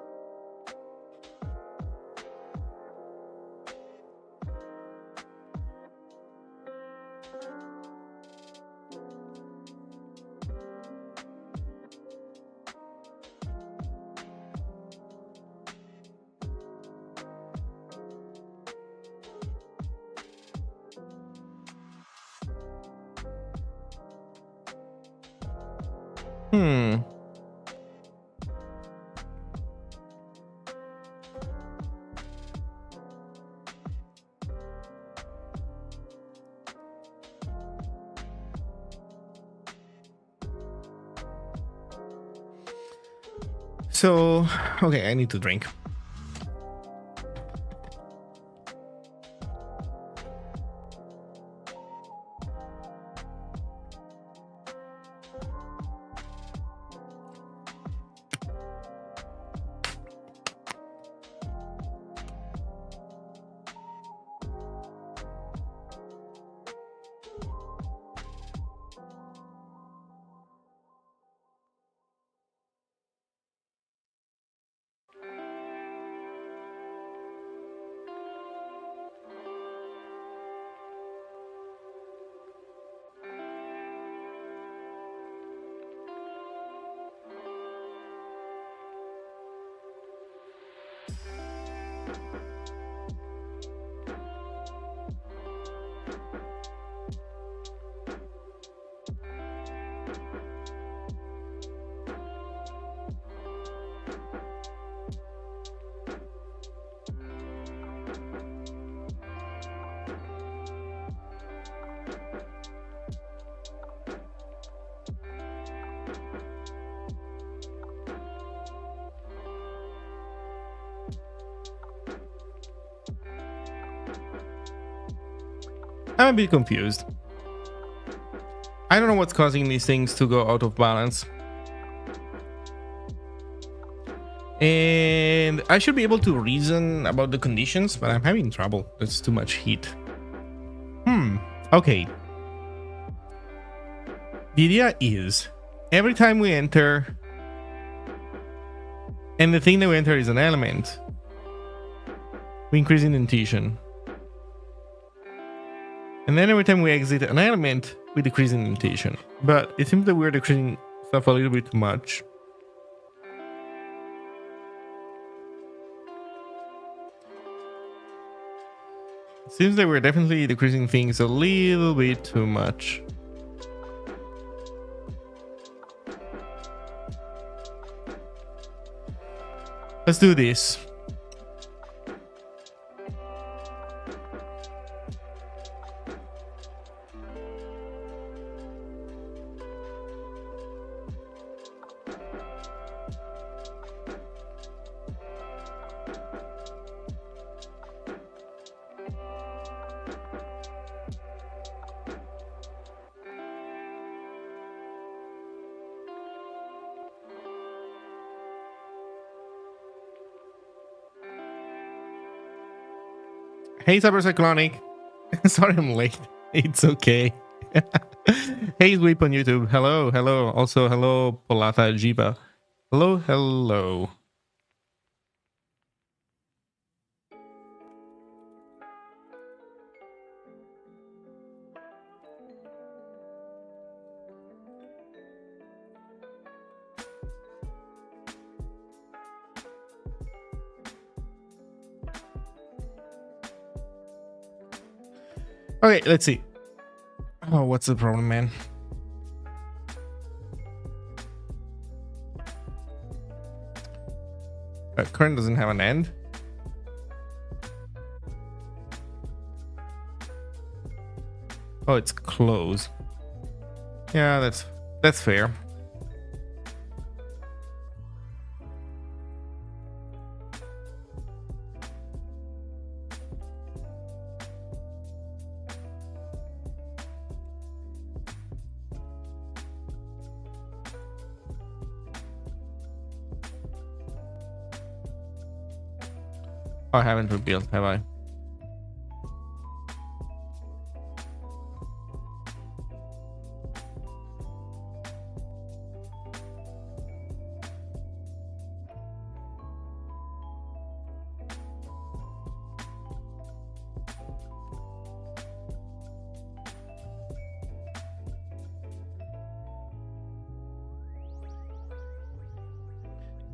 So, okay, I need to drink. I'm a bit confused. I don't know what's causing these things to go out of balance. And I should be able to reason about the conditions, but I'm having trouble. That's too much heat. Okay. The idea is, every time we enter, and the thing that we enter is an element, we increase indentation. And then every time we exit an element, we decrease indentation. But it seems that we're decreasing stuff a little bit too much. It seems that we're definitely decreasing things a little bit too much. Let's do this. Hey, Cybercyclonic. Sorry I'm late. It's okay. Hey, Sweep on YouTube. Hello, hello. Also, hello, Polata Jiba. Hello, hello. Okay, let's see. Oh, what's the problem, man? Current doesn't have an end. Oh, it's closed. Yeah, that's fair. I haven't rebuilt, have I?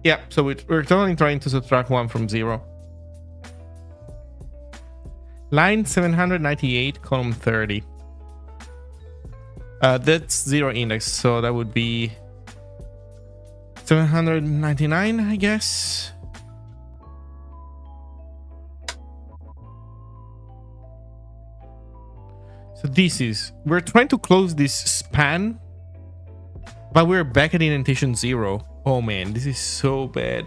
Yeah, so we're totally trying to subtract 1 from 0. Line 798, column 30. That's 0 index, so that would be 799, I guess. So this is, we're trying to close this span, but we're back at indentation 0. Oh man, this is so bad.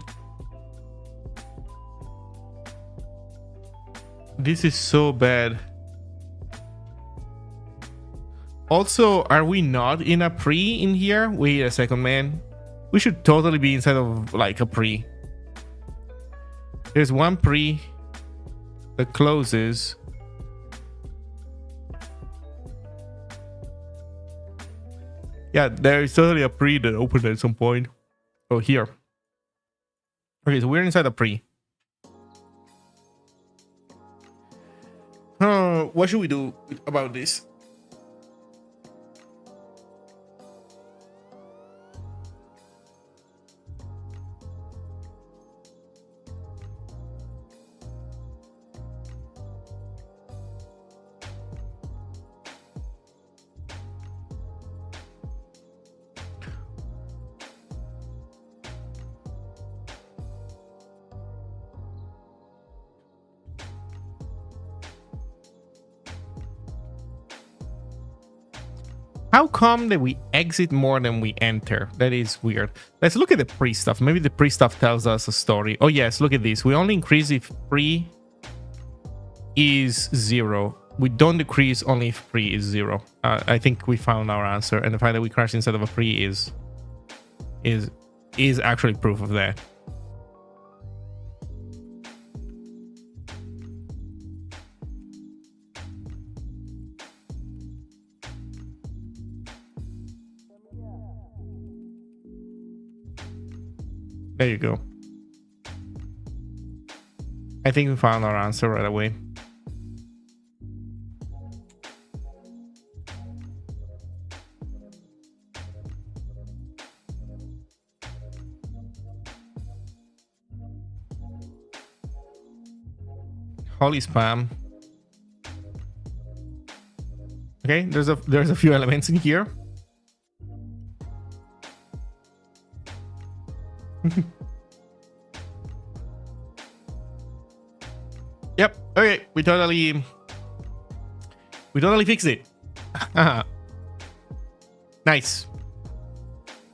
This is so bad. Also, are we not in a pre in here? Wait a second, man. We should totally be inside of like a pre. There's one pre that closes. Yeah, there is totally a pre that opened at some point. Oh, here. Okay, so we're inside a pre. What should we do about this? How come that we exit more than we enter? That is weird. Let's look at the pre stuff. Maybe the pre stuff tells us a story. Oh yes, look at this. We only increase if pre is 0. we don't decrease only if pre is 0. I think we found our answer, and the fact that we crash instead of a pre is actually proof of that. There you go. I think we found our answer right away. Holy spam. Okay, there's a few elements in here. Yep. Okay, we totally fixed it. Nice.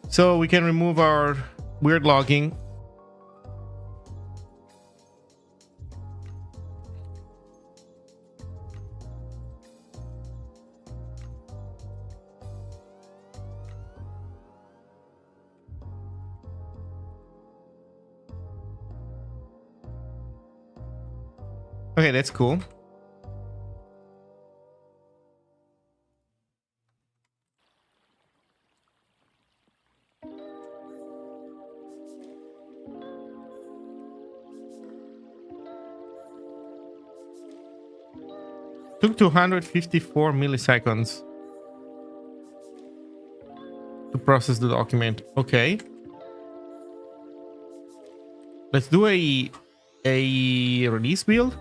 So we can remove our weird logging. Okay, that's cool. Took 254 milliseconds to process the document. Okay. Let's do a release build.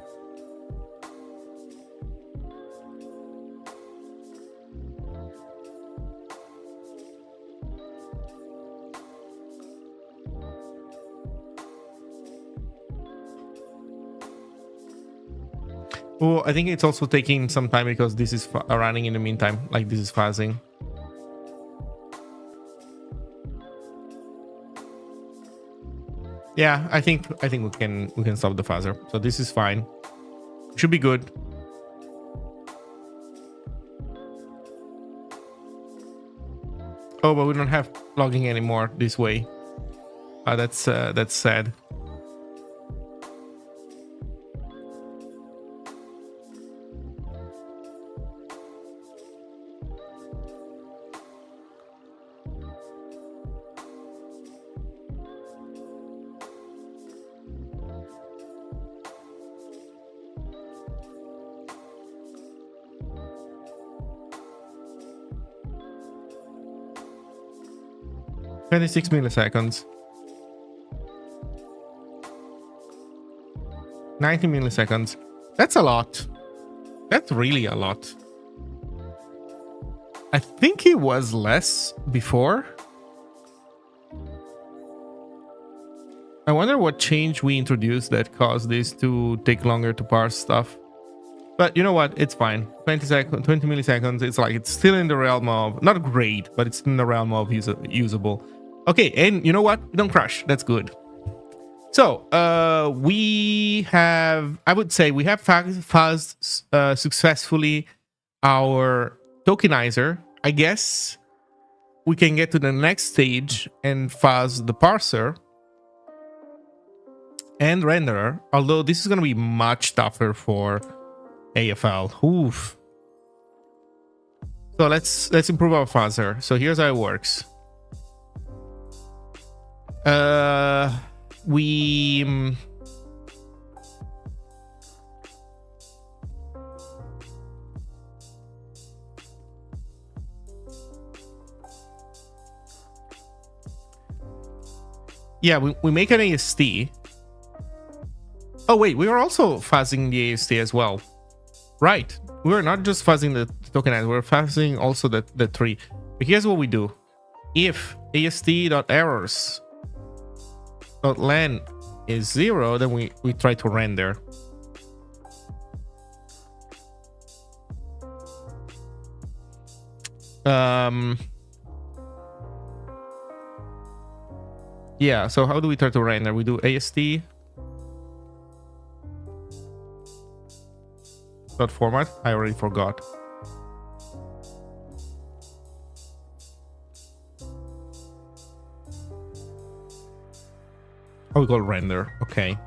Oh, I think it's also taking some time because this is running in the meantime. Like, this is fuzzing. Yeah, I think we can stop the fuzzer. So this is fine. Should be good. Oh, but we don't have logging anymore this way. That's sad. "26 milliseconds. 90 milliseconds. That's a lot. That's really a lot. I think it was less before. I wonder what change we introduced that caused this to take longer to parse stuff. But you know what? It's fine. 20 milliseconds. It's like, it's still in the realm of, not great, but it's in the realm of usable. Okay, and you know what? We don't crash. That's good. So we have, I would say we have fuzzed successfully our tokenizer. I guess we can get to the next stage and fuzz the parser and renderer, although this is going to be much tougher for AFL. Oof. So let's improve our fuzzer. So here's how it works. We make an AST. Oh wait, we are also fuzzing the AST as well. Right. We're not just fuzzing the tokenizer, we're fuzzing also the tree. But here's what we do. If ast.errors.len is 0, then we try to render. Yeah, so how do we try to render? We do AST. format. I already forgot. Oh, we call render. Okay.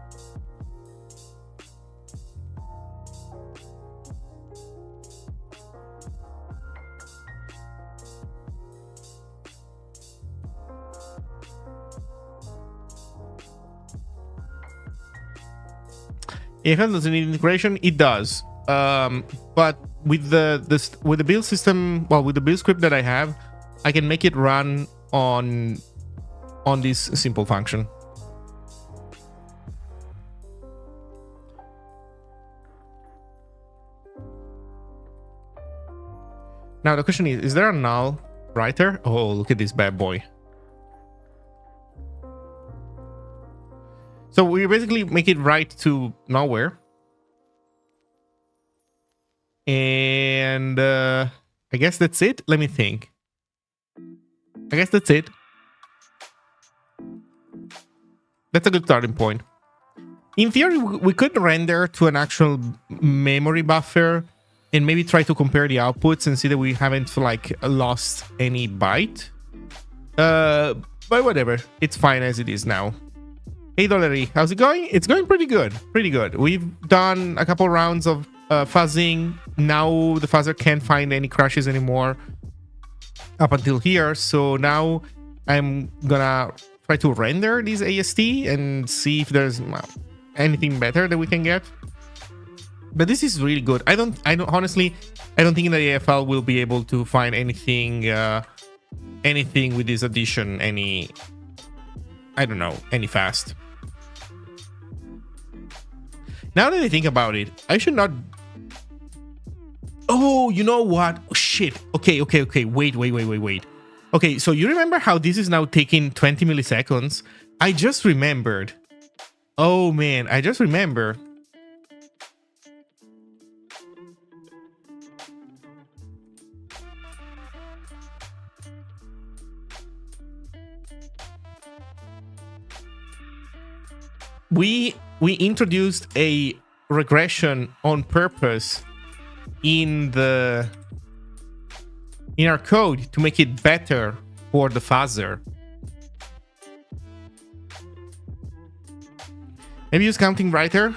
It doesn't need integration. It does, but with the build system, well, with the build script that I have, I can make it run on this simple function. Now the question is there a null writer? Oh, look at this bad boy. So we basically make it write to nowhere. And I guess that's it. Let me think. I guess that's it. That's a good starting point. In theory, we could render to an actual memory buffer and maybe try to compare the outputs and see that we haven't like lost any byte. But whatever, it's fine as it is now. Hey Dollary, how's it going? It's going pretty good, pretty good. We've done a couple rounds of fuzzing. Now the fuzzer can't find any crashes anymore up until here. So now I'm gonna try to render this AST and see if there's anything better that we can get. But this is really good. I don't honestly, I don't think that AFL will be able to find anything with this addition any fast. Now that I think about it, I should not. Oh, you know what? Oh, shit. Okay. Wait. Okay, so you remember how this is now taking 20 milliseconds? I just remembered. Oh man, I just remember. We introduced a regression on purpose in our code to make it better for the fuzzer. Maybe use counting writer.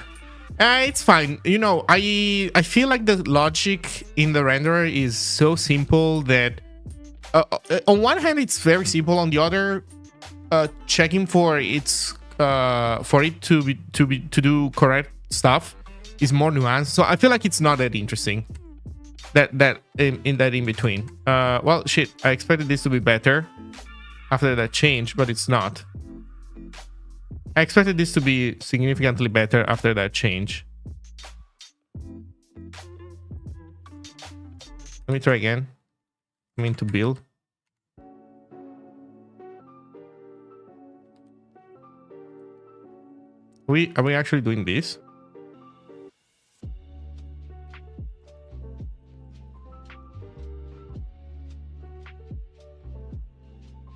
It's fine. You know, I feel like the logic in the renderer is so simple that on one hand it's very simple. On the other, checking for its for it to do correct stuff is more nuanced. So I feel like it's not that interesting. That in between. Well, shit. I expected this to be better after that change, but it's not. I expected this to be significantly better after that change. Let me try again. I mean to build. Are we actually doing this?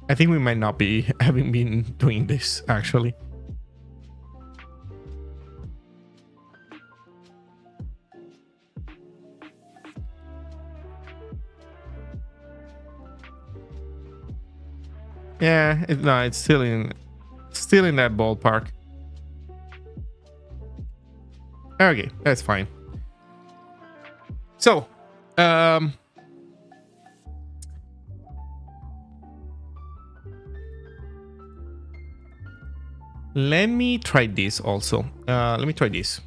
I think we might not be having been doing this actually. Yeah, it's still in that ballpark. Okay, that's fine. So, let me try this also. Let me try this.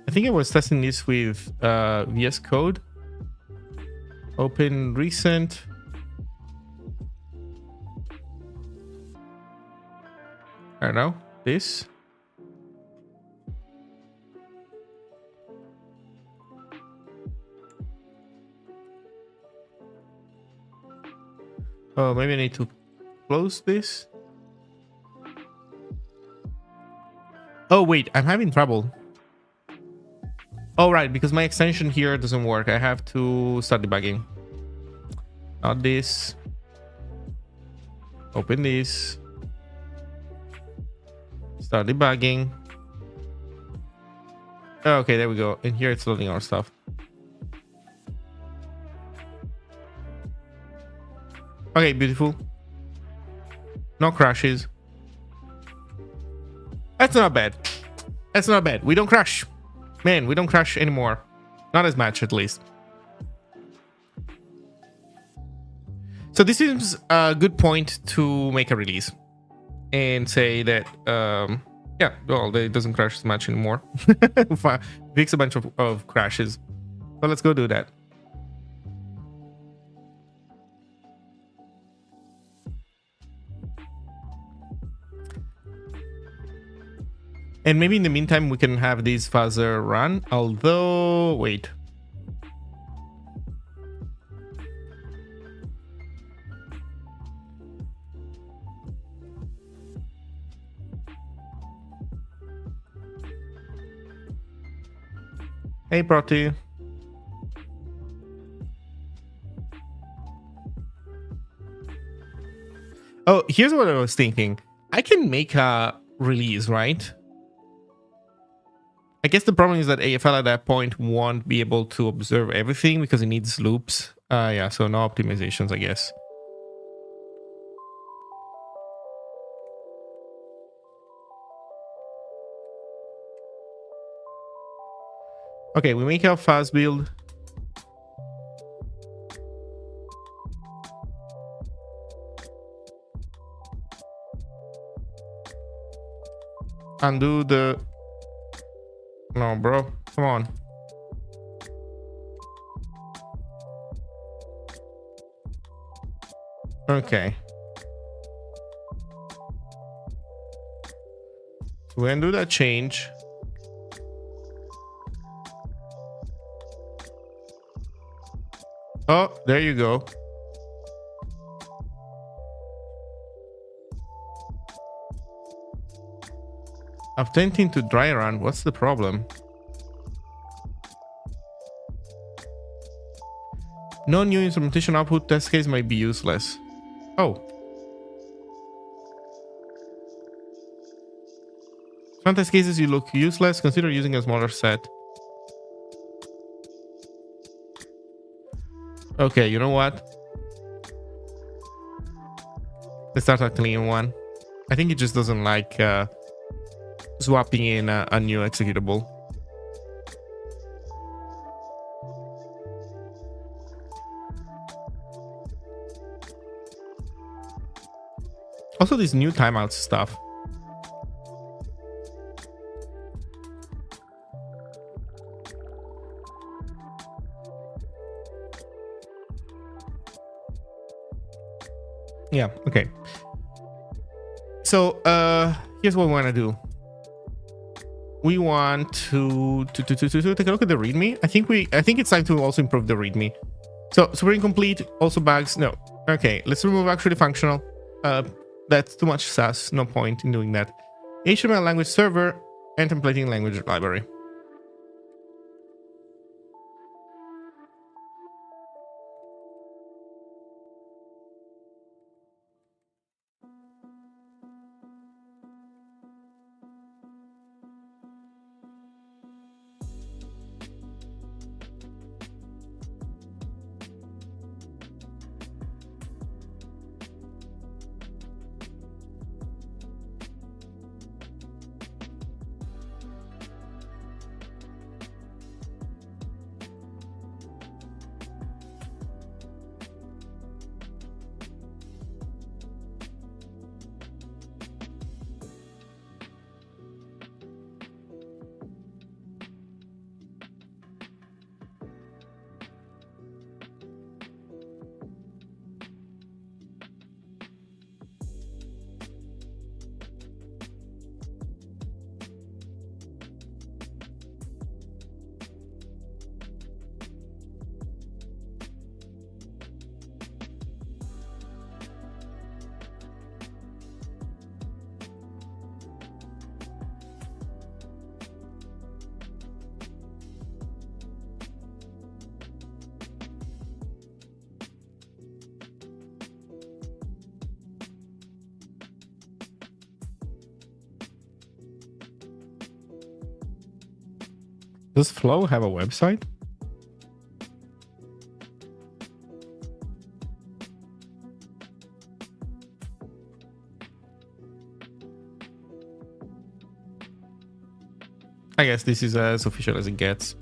I think I was testing this with VS Code. Open recent. I don't know, this. Oh, maybe I need to close this. Oh, wait, I'm having trouble. Oh, right, because my extension here doesn't work. I have to start debugging. Not this. Open this. Start debugging. Okay, there we go. And here it's loading our stuff. Okay, beautiful. No crashes. That's not bad. That's not bad. We don't crash. Man, we don't crash anymore. Not as much, at least. So this is a good point to make a release and say that, yeah, well, it doesn't crash as much anymore. Fix a bunch of crashes. So let's go do that. And maybe in the meantime, we can have this fuzzer run, although, wait. Hey, Proti. Oh, here's what I was thinking. I can make a release, right? I guess the problem is that AFL at that point won't be able to observe everything because it needs loops. Yeah, so no optimizations, I guess. Okay, we make our fuzz build. Undo the... No, bro. Come on. Okay. We undo that change. Oh, there you go. Attempting to dry run. What's the problem? No new instrumentation output test case might be useless. Oh. Some test cases you look useless. Consider using a smaller set. Okay, you know what? Let's start a clean one. I think it just doesn't like swapping in a new executable. Also, this new timeout stuff. Yeah, okay. So here's what we want to do. We want to take a look at the README. I think it's time to also improve the README. So super incomplete, also bugs. No. Okay, let's remove actually functional. That's too much sass. No point in doing that. HTML language server and templating language library. Does Flow have a website? I guess this is as official as it gets.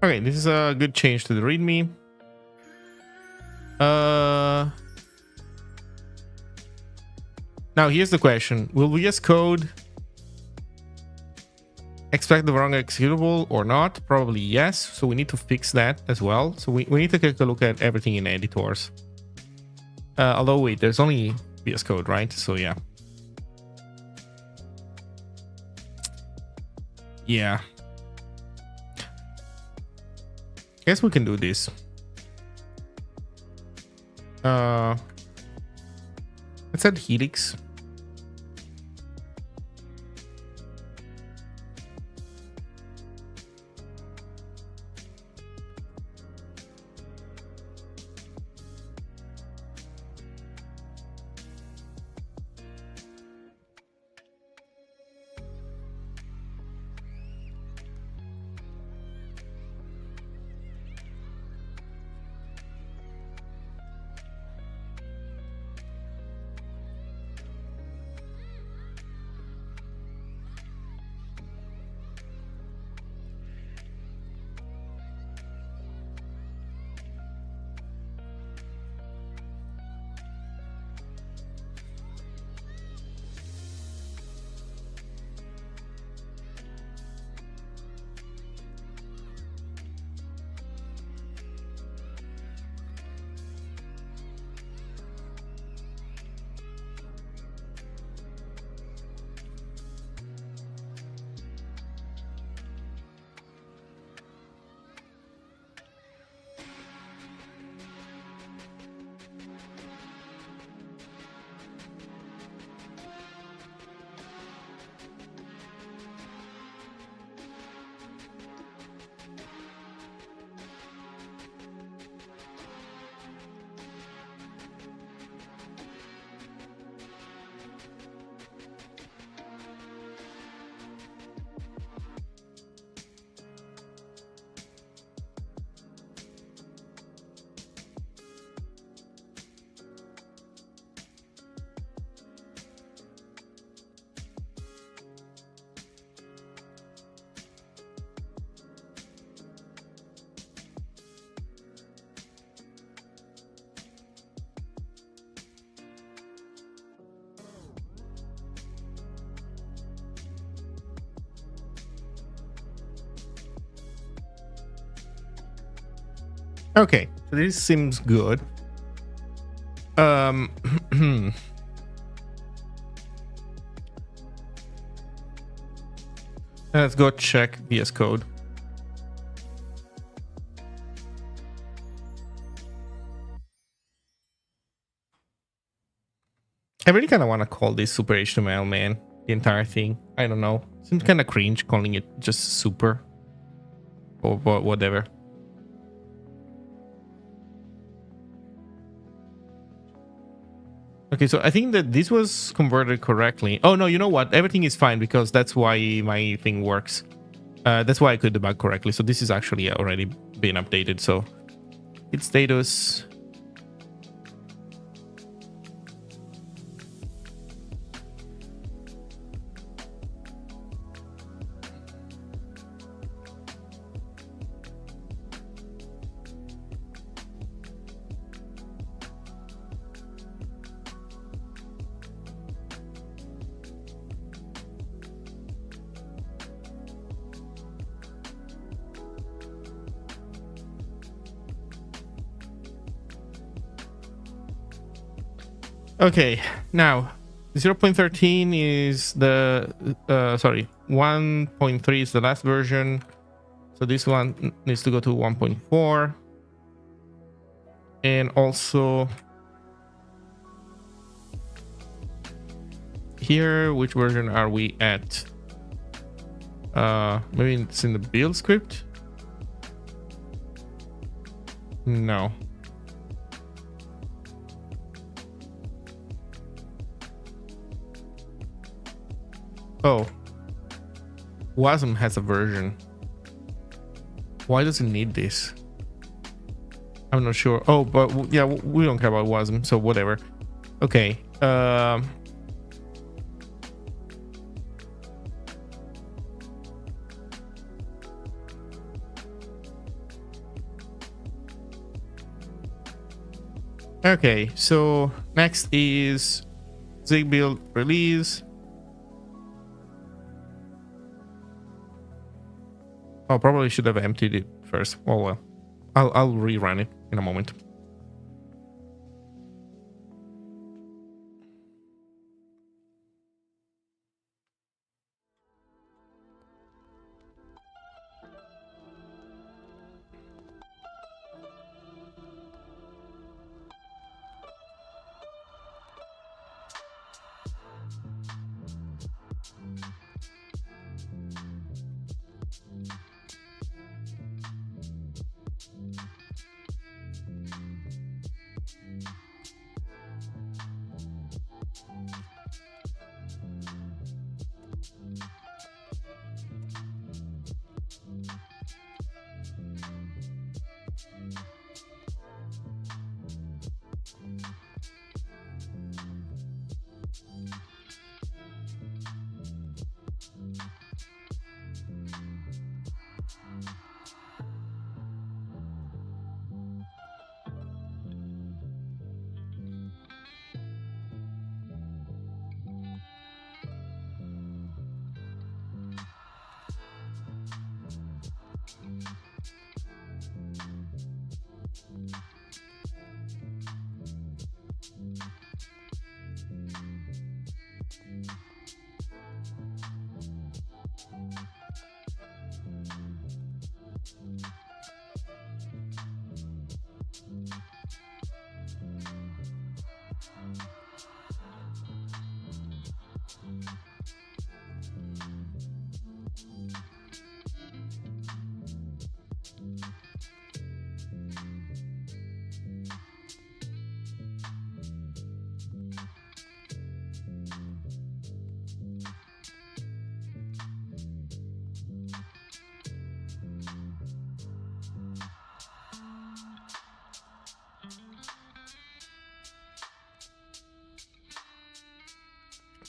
Okay, this is a good change to the README. Now here's the question: will VS Code expect the wrong executable or not? Probably yes. So we need to fix that as well. So we need to take a look at everything in editors. Although wait, there's only VS Code, right? So yeah. Yeah. Guess we can do this. Let's add Helix. Okay, so this seems good. Let's go check VS Code. I really kind of want to call this Super HTML, man. The entire thing. I don't know. Seems kind of cringe calling it just Super. Or whatever. Okay, so I think that this was converted correctly. Oh, no, you know what? Everything is fine because that's why my thing works. That's why I could debug correctly. So this is actually already been updated. So its status. Okay, now 0.13 is the sorry, 1.3 is the last version, so this one needs to go to 1.4. And also here, which version are we at? Maybe it's in the build script. No. Oh, Wasm has a version. Why does it need this? I'm not sure. Oh, but yeah, we don't care about Wasm, so whatever. Okay. Okay, so next is Zig build release. Oh, probably should have emptied it first. Oh well, I'll rerun it in a moment.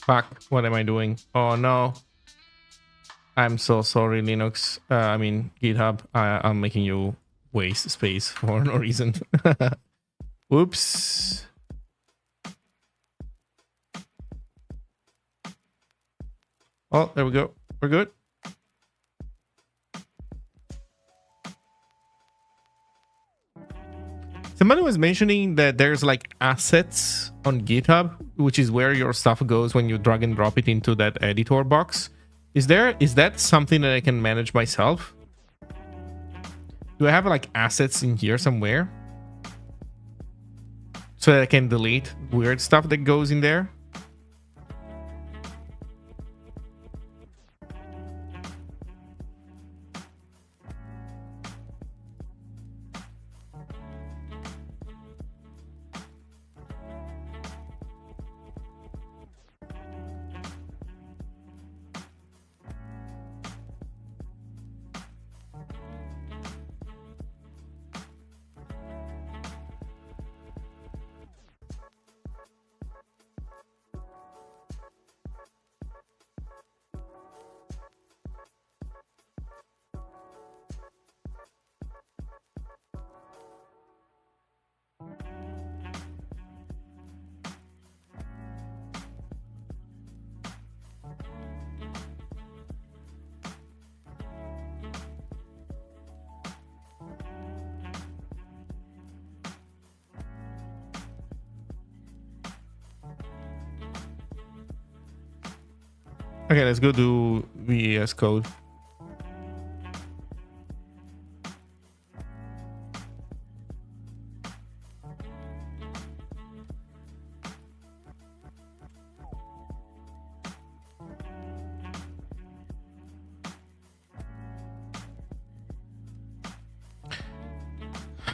Fuck, what am I doing? Oh no. I'm so sorry, Linux. I mean, GitHub. I'm making you waste space for no reason. Oops. Oh, there we go. We're good. Somebody was mentioning that there's like assets on GitHub, which is where your stuff goes when you drag and drop it into that editor box. Is that something that I can manage myself? Do I have like assets in here somewhere so that I can delete weird stuff that goes in there? Okay, let's go to VS Code.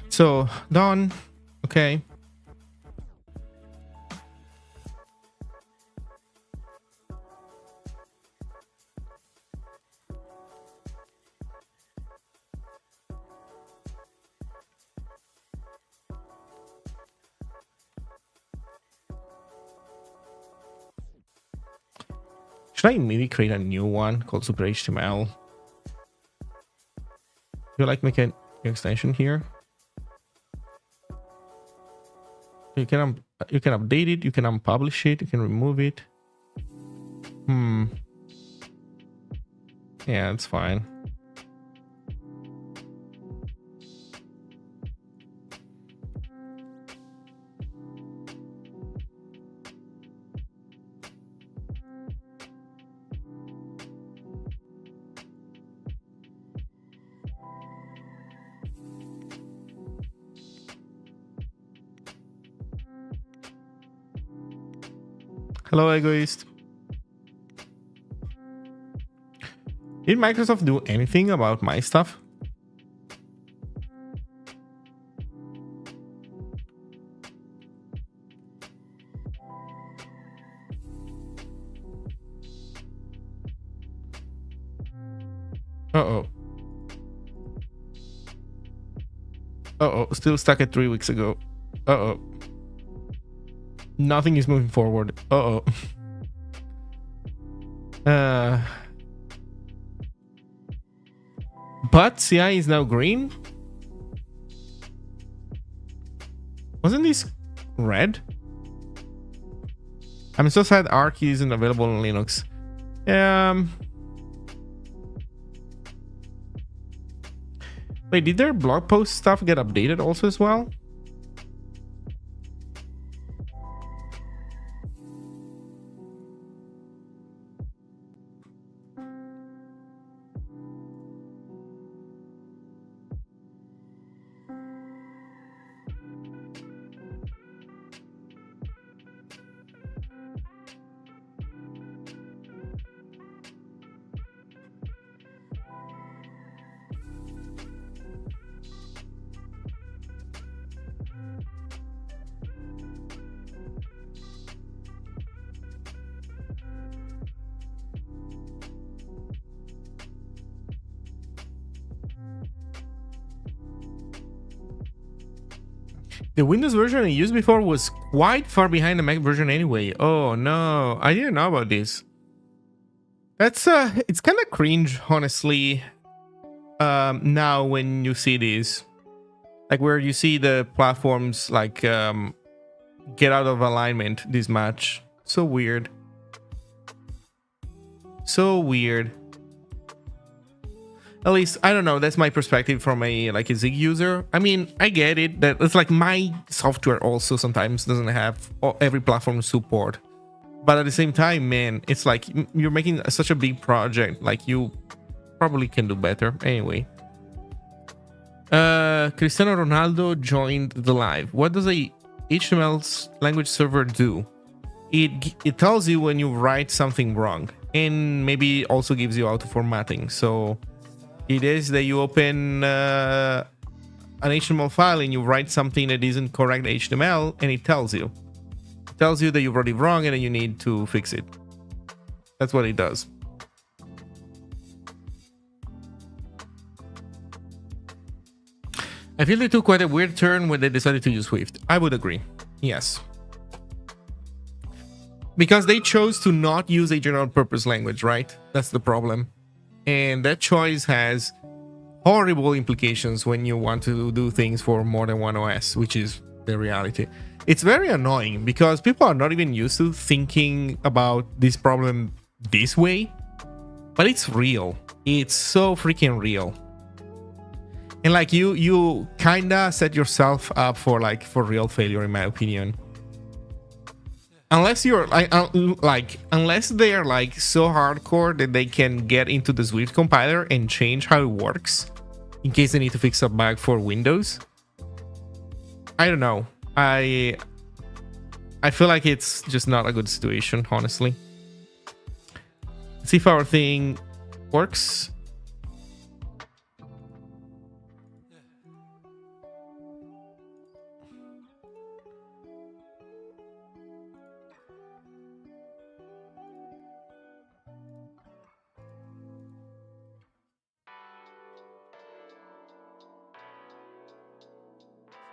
So done. Okay. Should I maybe create a new one called Super HTML? You like make an extension here? You can update it, you can unpublish it, you can remove it. Yeah, it's fine. Hello, egoist. Did Microsoft do anything about my stuff? Uh-oh. Uh-oh, still stuck at 3 weeks ago. Uh-oh. Nothing is moving forward. Uh-oh. But CI is now green? Wasn't this red? I'm so sad Arc isn't available on Linux. Wait, did their blog post stuff get updated also as well? The Windows version I used before was quite far behind the Mac version anyway. Oh no, I didn't know about this. That's it's kind of cringe, honestly. Now when you see this, like where you see the platforms like get out of alignment this much. So weird. So weird. At least, I don't know, that's my perspective from a Zig user. I mean, I get it, that it's like my software also sometimes doesn't have every platform support. But at the same time, man, it's like you're making such a big project, like you probably can do better. Anyway. Cristiano Ronaldo joined the live. What does a HTML language server do? It tells you when you write something wrong, and maybe also gives you auto formatting. So it is that you open an HTML file and you write something that isn't correct HTML, and it tells you. It tells you that you wrote it wrong and then you need to fix it. That's what it does. I feel they took quite a weird turn when they decided to use Swift. I would agree. Yes. Because they chose to not use a general purpose language, right? That's the problem. And that choice has horrible implications when you want to do things for more than one OS, which is the reality. It's very annoying because people are not even used to thinking about this problem this way, but it's real. It's so freaking real. And like you kinda set yourself up for real failure, in my opinion. unless you're unless they are like so hardcore that they can get into the Swift compiler and change how it works in case they need to fix a bug for Windows. I don't know. I feel like it's just not a good situation, honestly. Let's see if our thing works.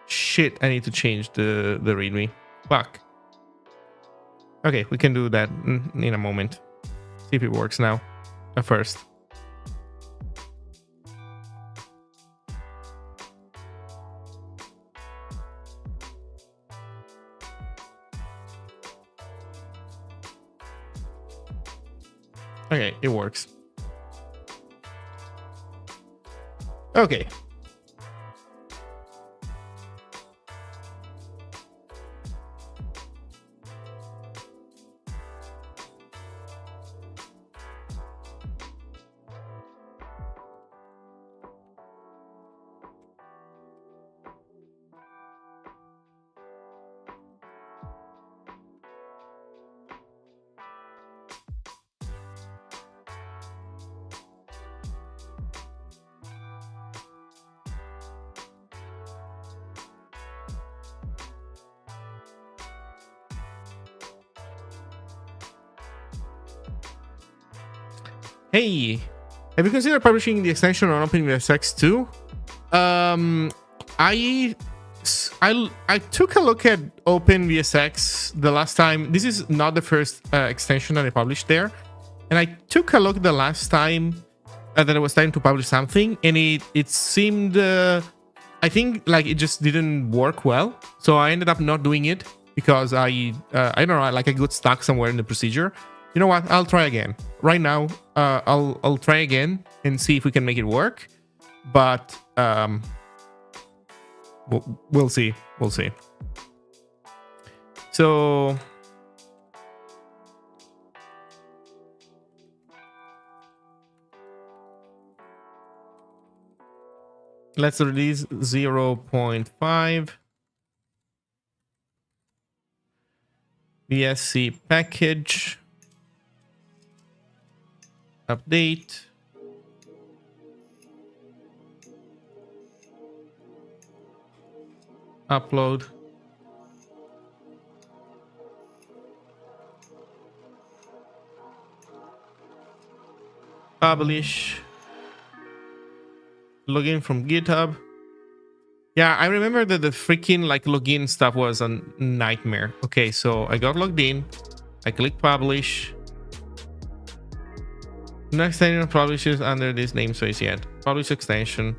Shit, I need to change the readme. Fuck. Okay, we can do that in a moment. See if it works now. At first. Okay, it works. Okay. Hey, have you considered publishing the extension on OpenVSX too? I took a look at OpenVSX the last time. This is not the first extension that I published there, and I took a look the last time that I was trying to publish something, and it seemed I think like it just didn't work well. So I ended up not doing it because I don't know, like I got stuck somewhere in the procedure. You know what? I'll try again. Right now, I'll try again and see if we can make it work. But we'll see. We'll see. So let's release 0.5 VSC package. Update. Upload. Publish. Login from GitHub. Yeah, I remember that the freaking like login stuff was a nightmare. Okay, so I got logged in. I click publish. No extension publishes under this namespace yet. Publish extension.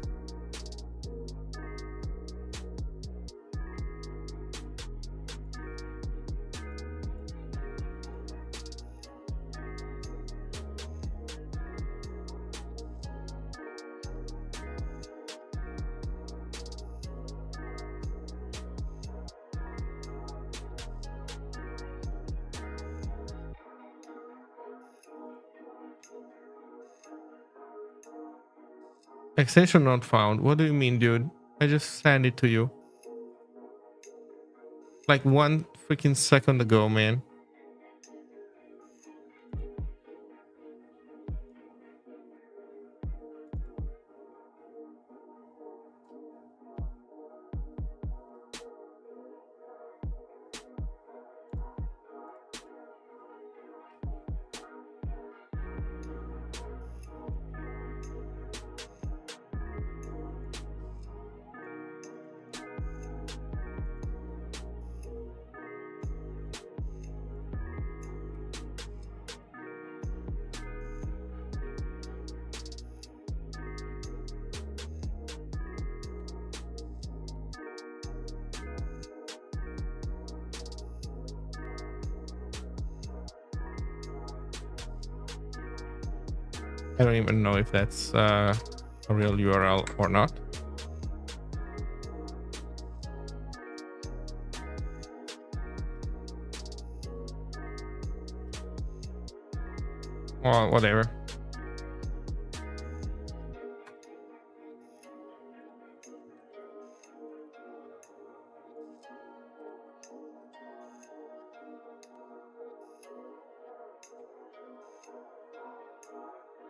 Extension not found. What do you mean, dude? I just sent it to you. Like 1 freaking second ago, man. I don't even know if that's a real URL or not. or whatever.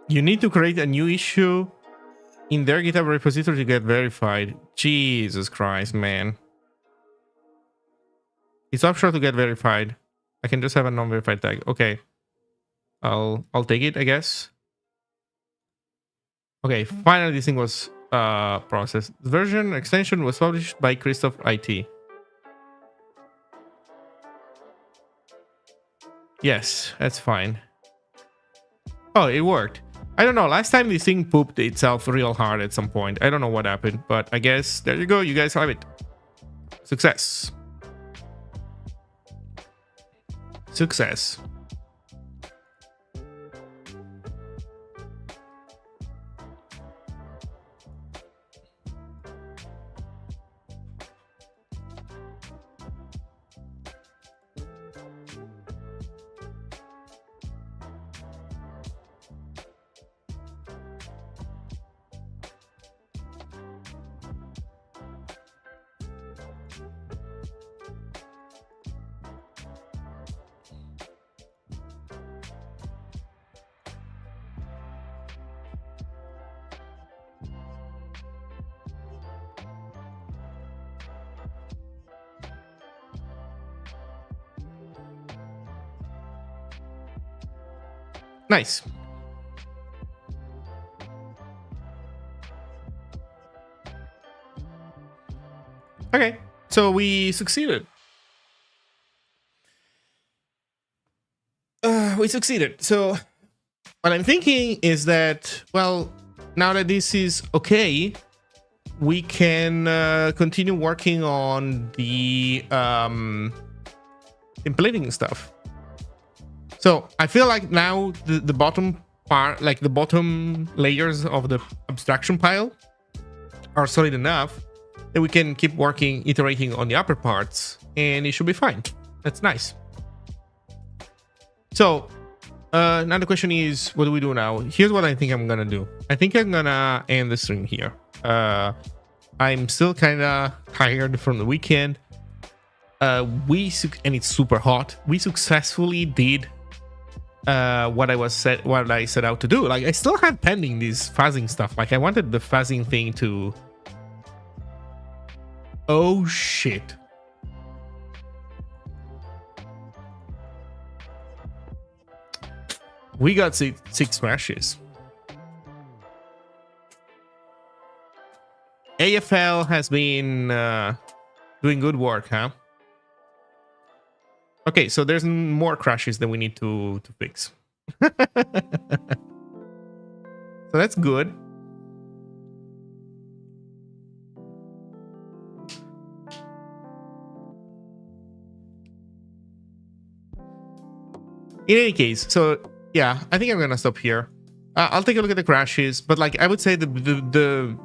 You need to create a new issue in their GitHub repository to get verified. Jesus Christ, man. It's optional to get verified. I can just have a non-verified tag. Okay. I'll take it, I guess. Okay, finally this thing was processed. The version extension was published by Christoph IT. Yes, that's fine. Oh, it worked. I don't know. Last time this thing pooped itself real hard at some point. I don't know what happened, but I guess there you go. You guys have it. Success. Success. Nice. Okay, so we succeeded. We succeeded. So what I'm thinking is that, well, now that this is okay, we can continue working on the templating stuff. So I feel like now the bottom part, like the bottom layers of the abstraction pile are solid enough that we can keep working, iterating on the upper parts, and it should be fine. That's nice. So now the question is, what do we do now? Here's what I think I'm gonna do. I think I'm gonna end the stream here. I'm still kind of tired from the weekend. And it's super hot. We successfully did what I set out to do. Like, I still have pending this fuzzing stuff. Like, I wanted the fuzzing thing to... Oh shit. We got six crashes. AFL has been doing good work, huh? Okay, so there's more crashes that we need to fix. So that's good. In any case, so yeah, I think I'm gonna stop here. I'll take a look at the crashes, but like I would say the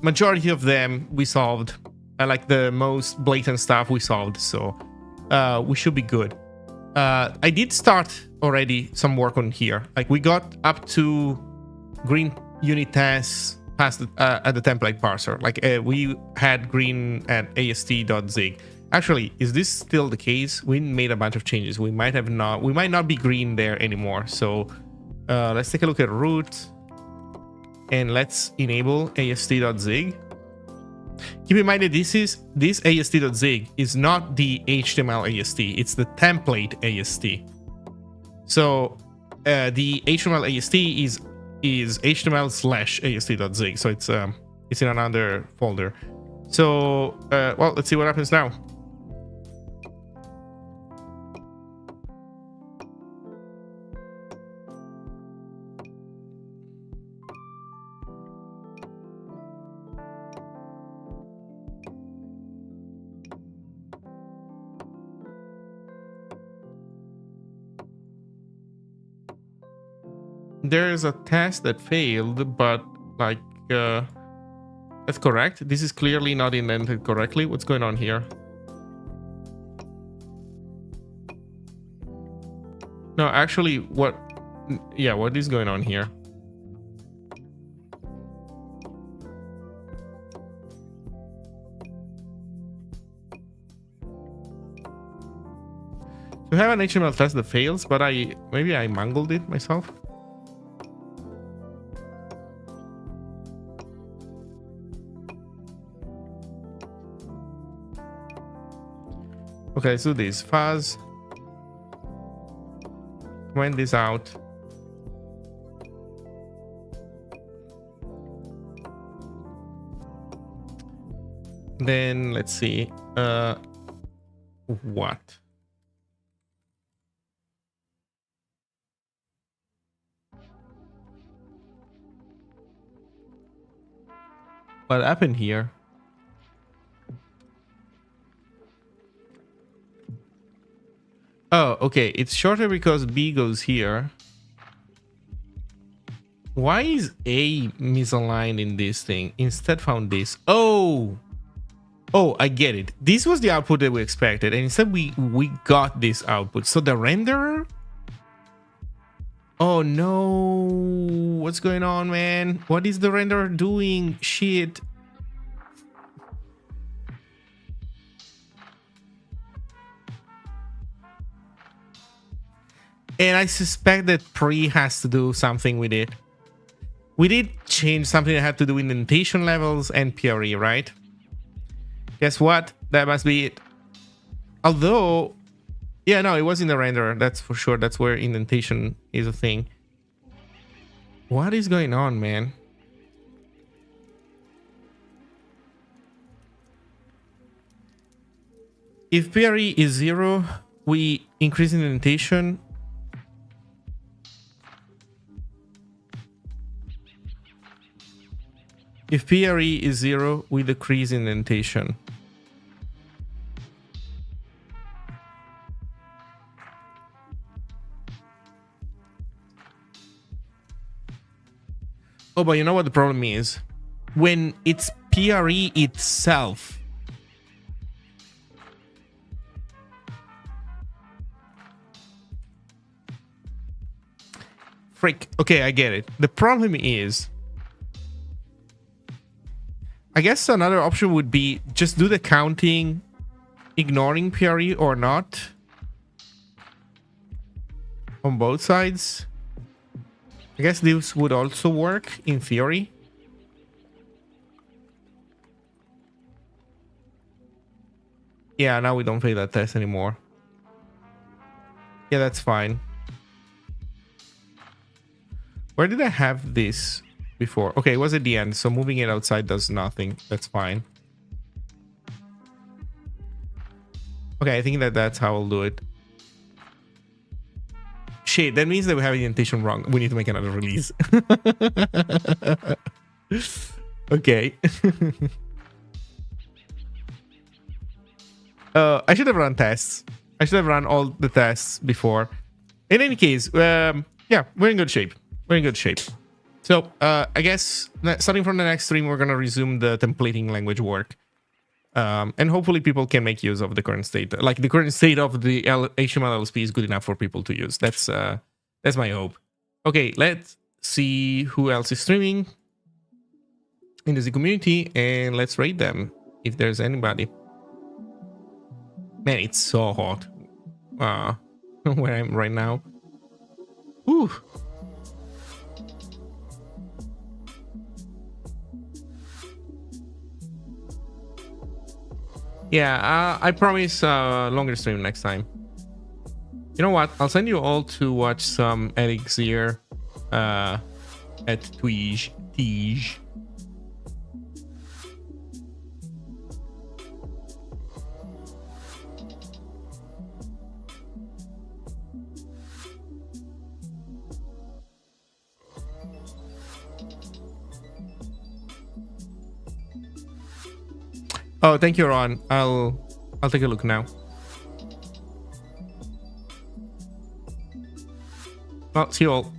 majority of them we solved. Like the most blatant stuff we solved, so we should be good. I did start already some work on here. Like we got up to green unit tests past at the template parser. Like we had green at ast.zig. Actually, is this still the case? We made a bunch of changes. We might not be green there anymore. So let's take a look at root and let's enable ast.zig. Keep in mind that this ast.zig is not the HTML AST, it's the template AST. So the HTML AST is HTML/ast.zig. So it's in another folder. So well, let's see what happens now. There's a test that failed, but like that's correct. This is clearly not indented correctly. What's going on here? No, actually, what Yeah, what is going on here? We have an HTML test that fails, but maybe I mangled it myself. Okay, let's do this. Fuzz. Comment this out. Then let's see. What? What happened here? Oh, okay. It's shorter because B goes here. Why is A misaligned in this thing? Instead found this. Oh, I get it. This was the output that we expected, and instead we got this output. So the renderer. Oh no! What's going on, man? What is the renderer doing? Shit! And I suspect that pre has to do something with it. We did change something that had to do with indentation levels and PRE, right? Guess what? That must be it. Although, yeah, no, it was in the renderer. That's for sure. That's where indentation is a thing. What is going on, man? If PRE is 0, we increase indentation. If PRE is 0, we decrease indentation. Oh, but you know what the problem is? When it's PRE itself. Frick. Okay, I get it. The problem is, I guess another option would be just do the counting, ignoring PRE or not on both sides. I guess this would also work in theory. Yeah, now we don't fail that test anymore. Yeah, that's fine. Where did I have this before? Okay, it was at the end, so moving it outside does nothing. That's fine. Okay, I think that's how I'll do it. Shit, that means that we have indentation wrong. We need to make another release. Okay. I should have run tests. I should have run all the tests before. In any case, yeah, we're in good shape. We're in good shape. So I guess starting from the next stream, we're going to resume the templating language work. And hopefully people can make use of the current state. Like the current state of the HTML LSP is good enough for people to use. That's my hope. Okay, let's see who else is streaming in the Z community, and let's rate them if there's anybody. Man, it's so hot where I am right now. Whew. Yeah, I promise longer stream next time. You know what? I'll send you all to watch some Elixir at Twige. Oh, thank you, Ron. I'll take a look now. Well, see you all.